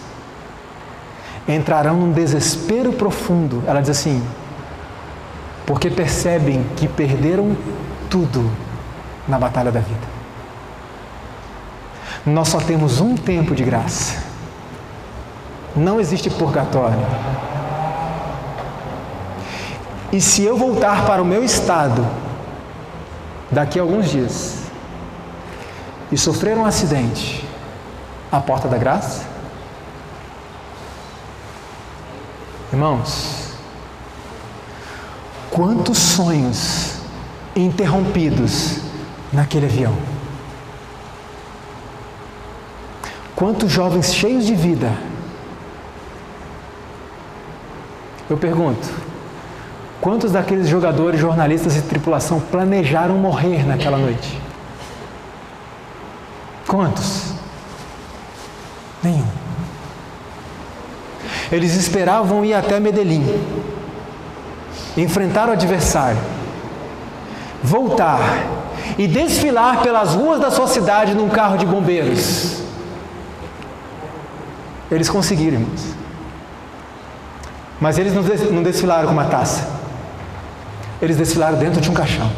A: entrarão num desespero profundo. Ela diz assim, porque percebem que perderam tudo na batalha da vida. Nós só temos um tempo de graça. Não existe purgatório. E se eu voltar para o meu estado daqui a alguns dias e sofrer um acidente à porta da graça, irmãos, quantos sonhos interrompidos naquele avião. Quantos jovens cheios de vida. Eu pergunto, quantos daqueles jogadores, jornalistas e tripulação planejaram morrer naquela noite? Quantos? Nenhum. Eles esperavam ir até Medellín, enfrentar o adversário, voltar e desfilar pelas ruas da sua cidade num carro de bombeiros. Eles conseguiram, irmãos. Mas eles não desfilaram com uma taça. Eles desfilaram dentro de um caixão.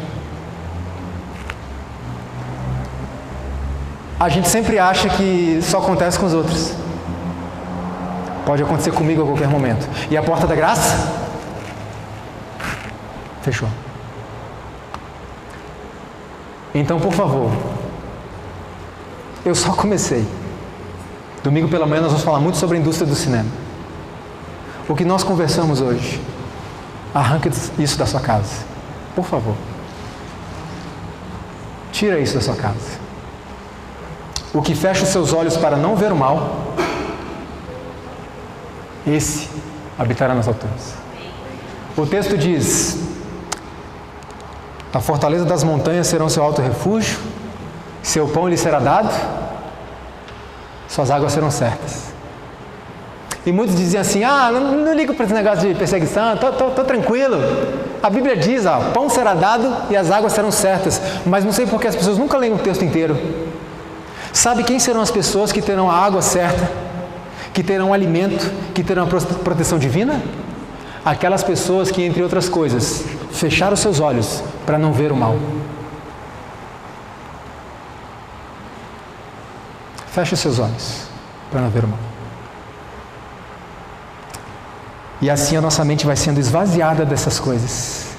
A: A gente sempre acha que só acontece com os outros. Pode acontecer comigo a qualquer momento. E a porta da graça? Fechou. Então, por favor, eu só comecei. Domingo pela manhã nós vamos falar muito sobre a indústria do cinema. O que nós conversamos hoje, arranque isso da sua casa. Por favor. Tira isso da sua casa. O que fecha os seus olhos para não ver o mal, esse habitará nas alturas. O texto diz: a fortaleza das montanhas serão seu alto refúgio, seu pão lhe será dado, suas águas serão certas. E muitos diziam assim: não ligo para esse negócio de perseguição, tô tranquilo. A Bíblia diz: pão será dado e as águas serão certas. Mas não sei porque as pessoas nunca leem o texto inteiro. Sabe quem serão as pessoas que terão a água certa, que terão alimento, que terão a proteção divina? Aquelas pessoas que, entre outras coisas, fecharam seus olhos para não ver o mal. Feche os seus olhos para não ver o mal. E assim a nossa mente vai sendo esvaziada dessas coisas.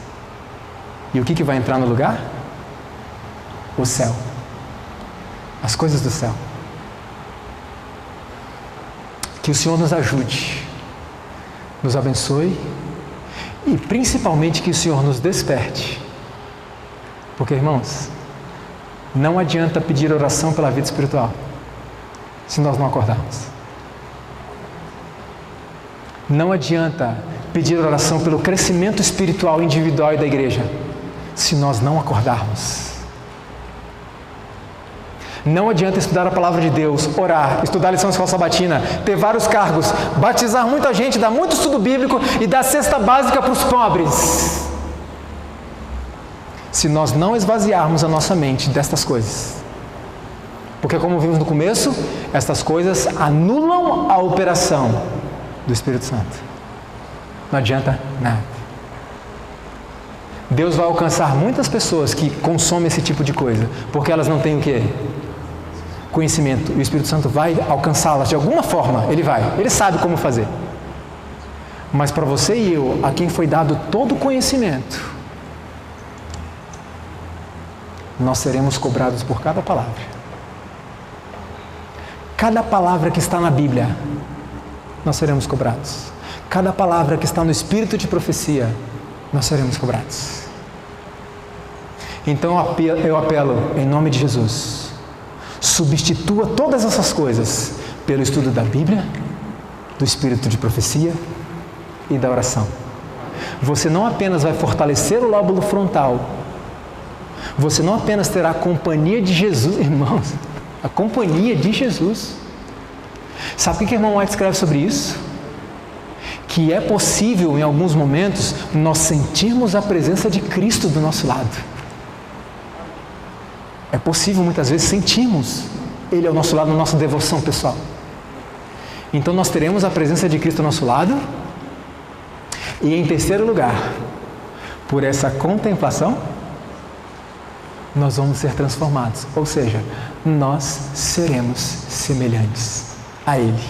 A: E o que vai entrar no lugar? O céu. As coisas do céu. Que o Senhor nos ajude, nos abençoe e principalmente que o Senhor nos desperte. Porque, irmãos, não adianta pedir oração pela vida espiritual se nós não acordarmos. Não adianta pedir oração pelo crescimento espiritual individual e da igreja se nós não acordarmos. Não adianta estudar a palavra de Deus, orar, estudar a lição de escola sabatina, ter vários cargos, batizar muita gente, dar muito estudo bíblico e dar cesta básica para os pobres, se nós não esvaziarmos a nossa mente destas coisas. Porque, como vimos no começo, estas coisas anulam a operação do Espírito Santo. Não adianta nada. Deus vai alcançar muitas pessoas que consomem esse tipo de coisa, porque elas não têm o quê? Conhecimento. E o Espírito Santo vai alcançá-las de alguma forma. Ele sabe como fazer. Mas para você e eu, a quem foi dado todo o conhecimento, nós seremos cobrados por cada palavra. Cada palavra que está na Bíblia, nós seremos cobrados. Cada palavra que está no espírito de profecia, nós seremos cobrados. Então eu apelo em nome de Jesus. Substitua todas essas coisas pelo estudo da Bíblia, do espírito de profecia e da oração. Você não apenas vai fortalecer o lóbulo frontal, você não apenas terá a companhia de Jesus, irmãos, a companhia de Jesus. Sabe o que o irmão White escreve sobre isso? Que é possível, em alguns momentos, nós sentirmos a presença de Cristo do nosso lado. É possível, muitas vezes, sentirmos Ele ao nosso lado, na nossa devoção pessoal. Então, nós teremos a presença de Cristo ao nosso lado. E, em terceiro lugar, por essa contemplação, nós vamos ser transformados. Ou seja, nós seremos semelhantes a Ele.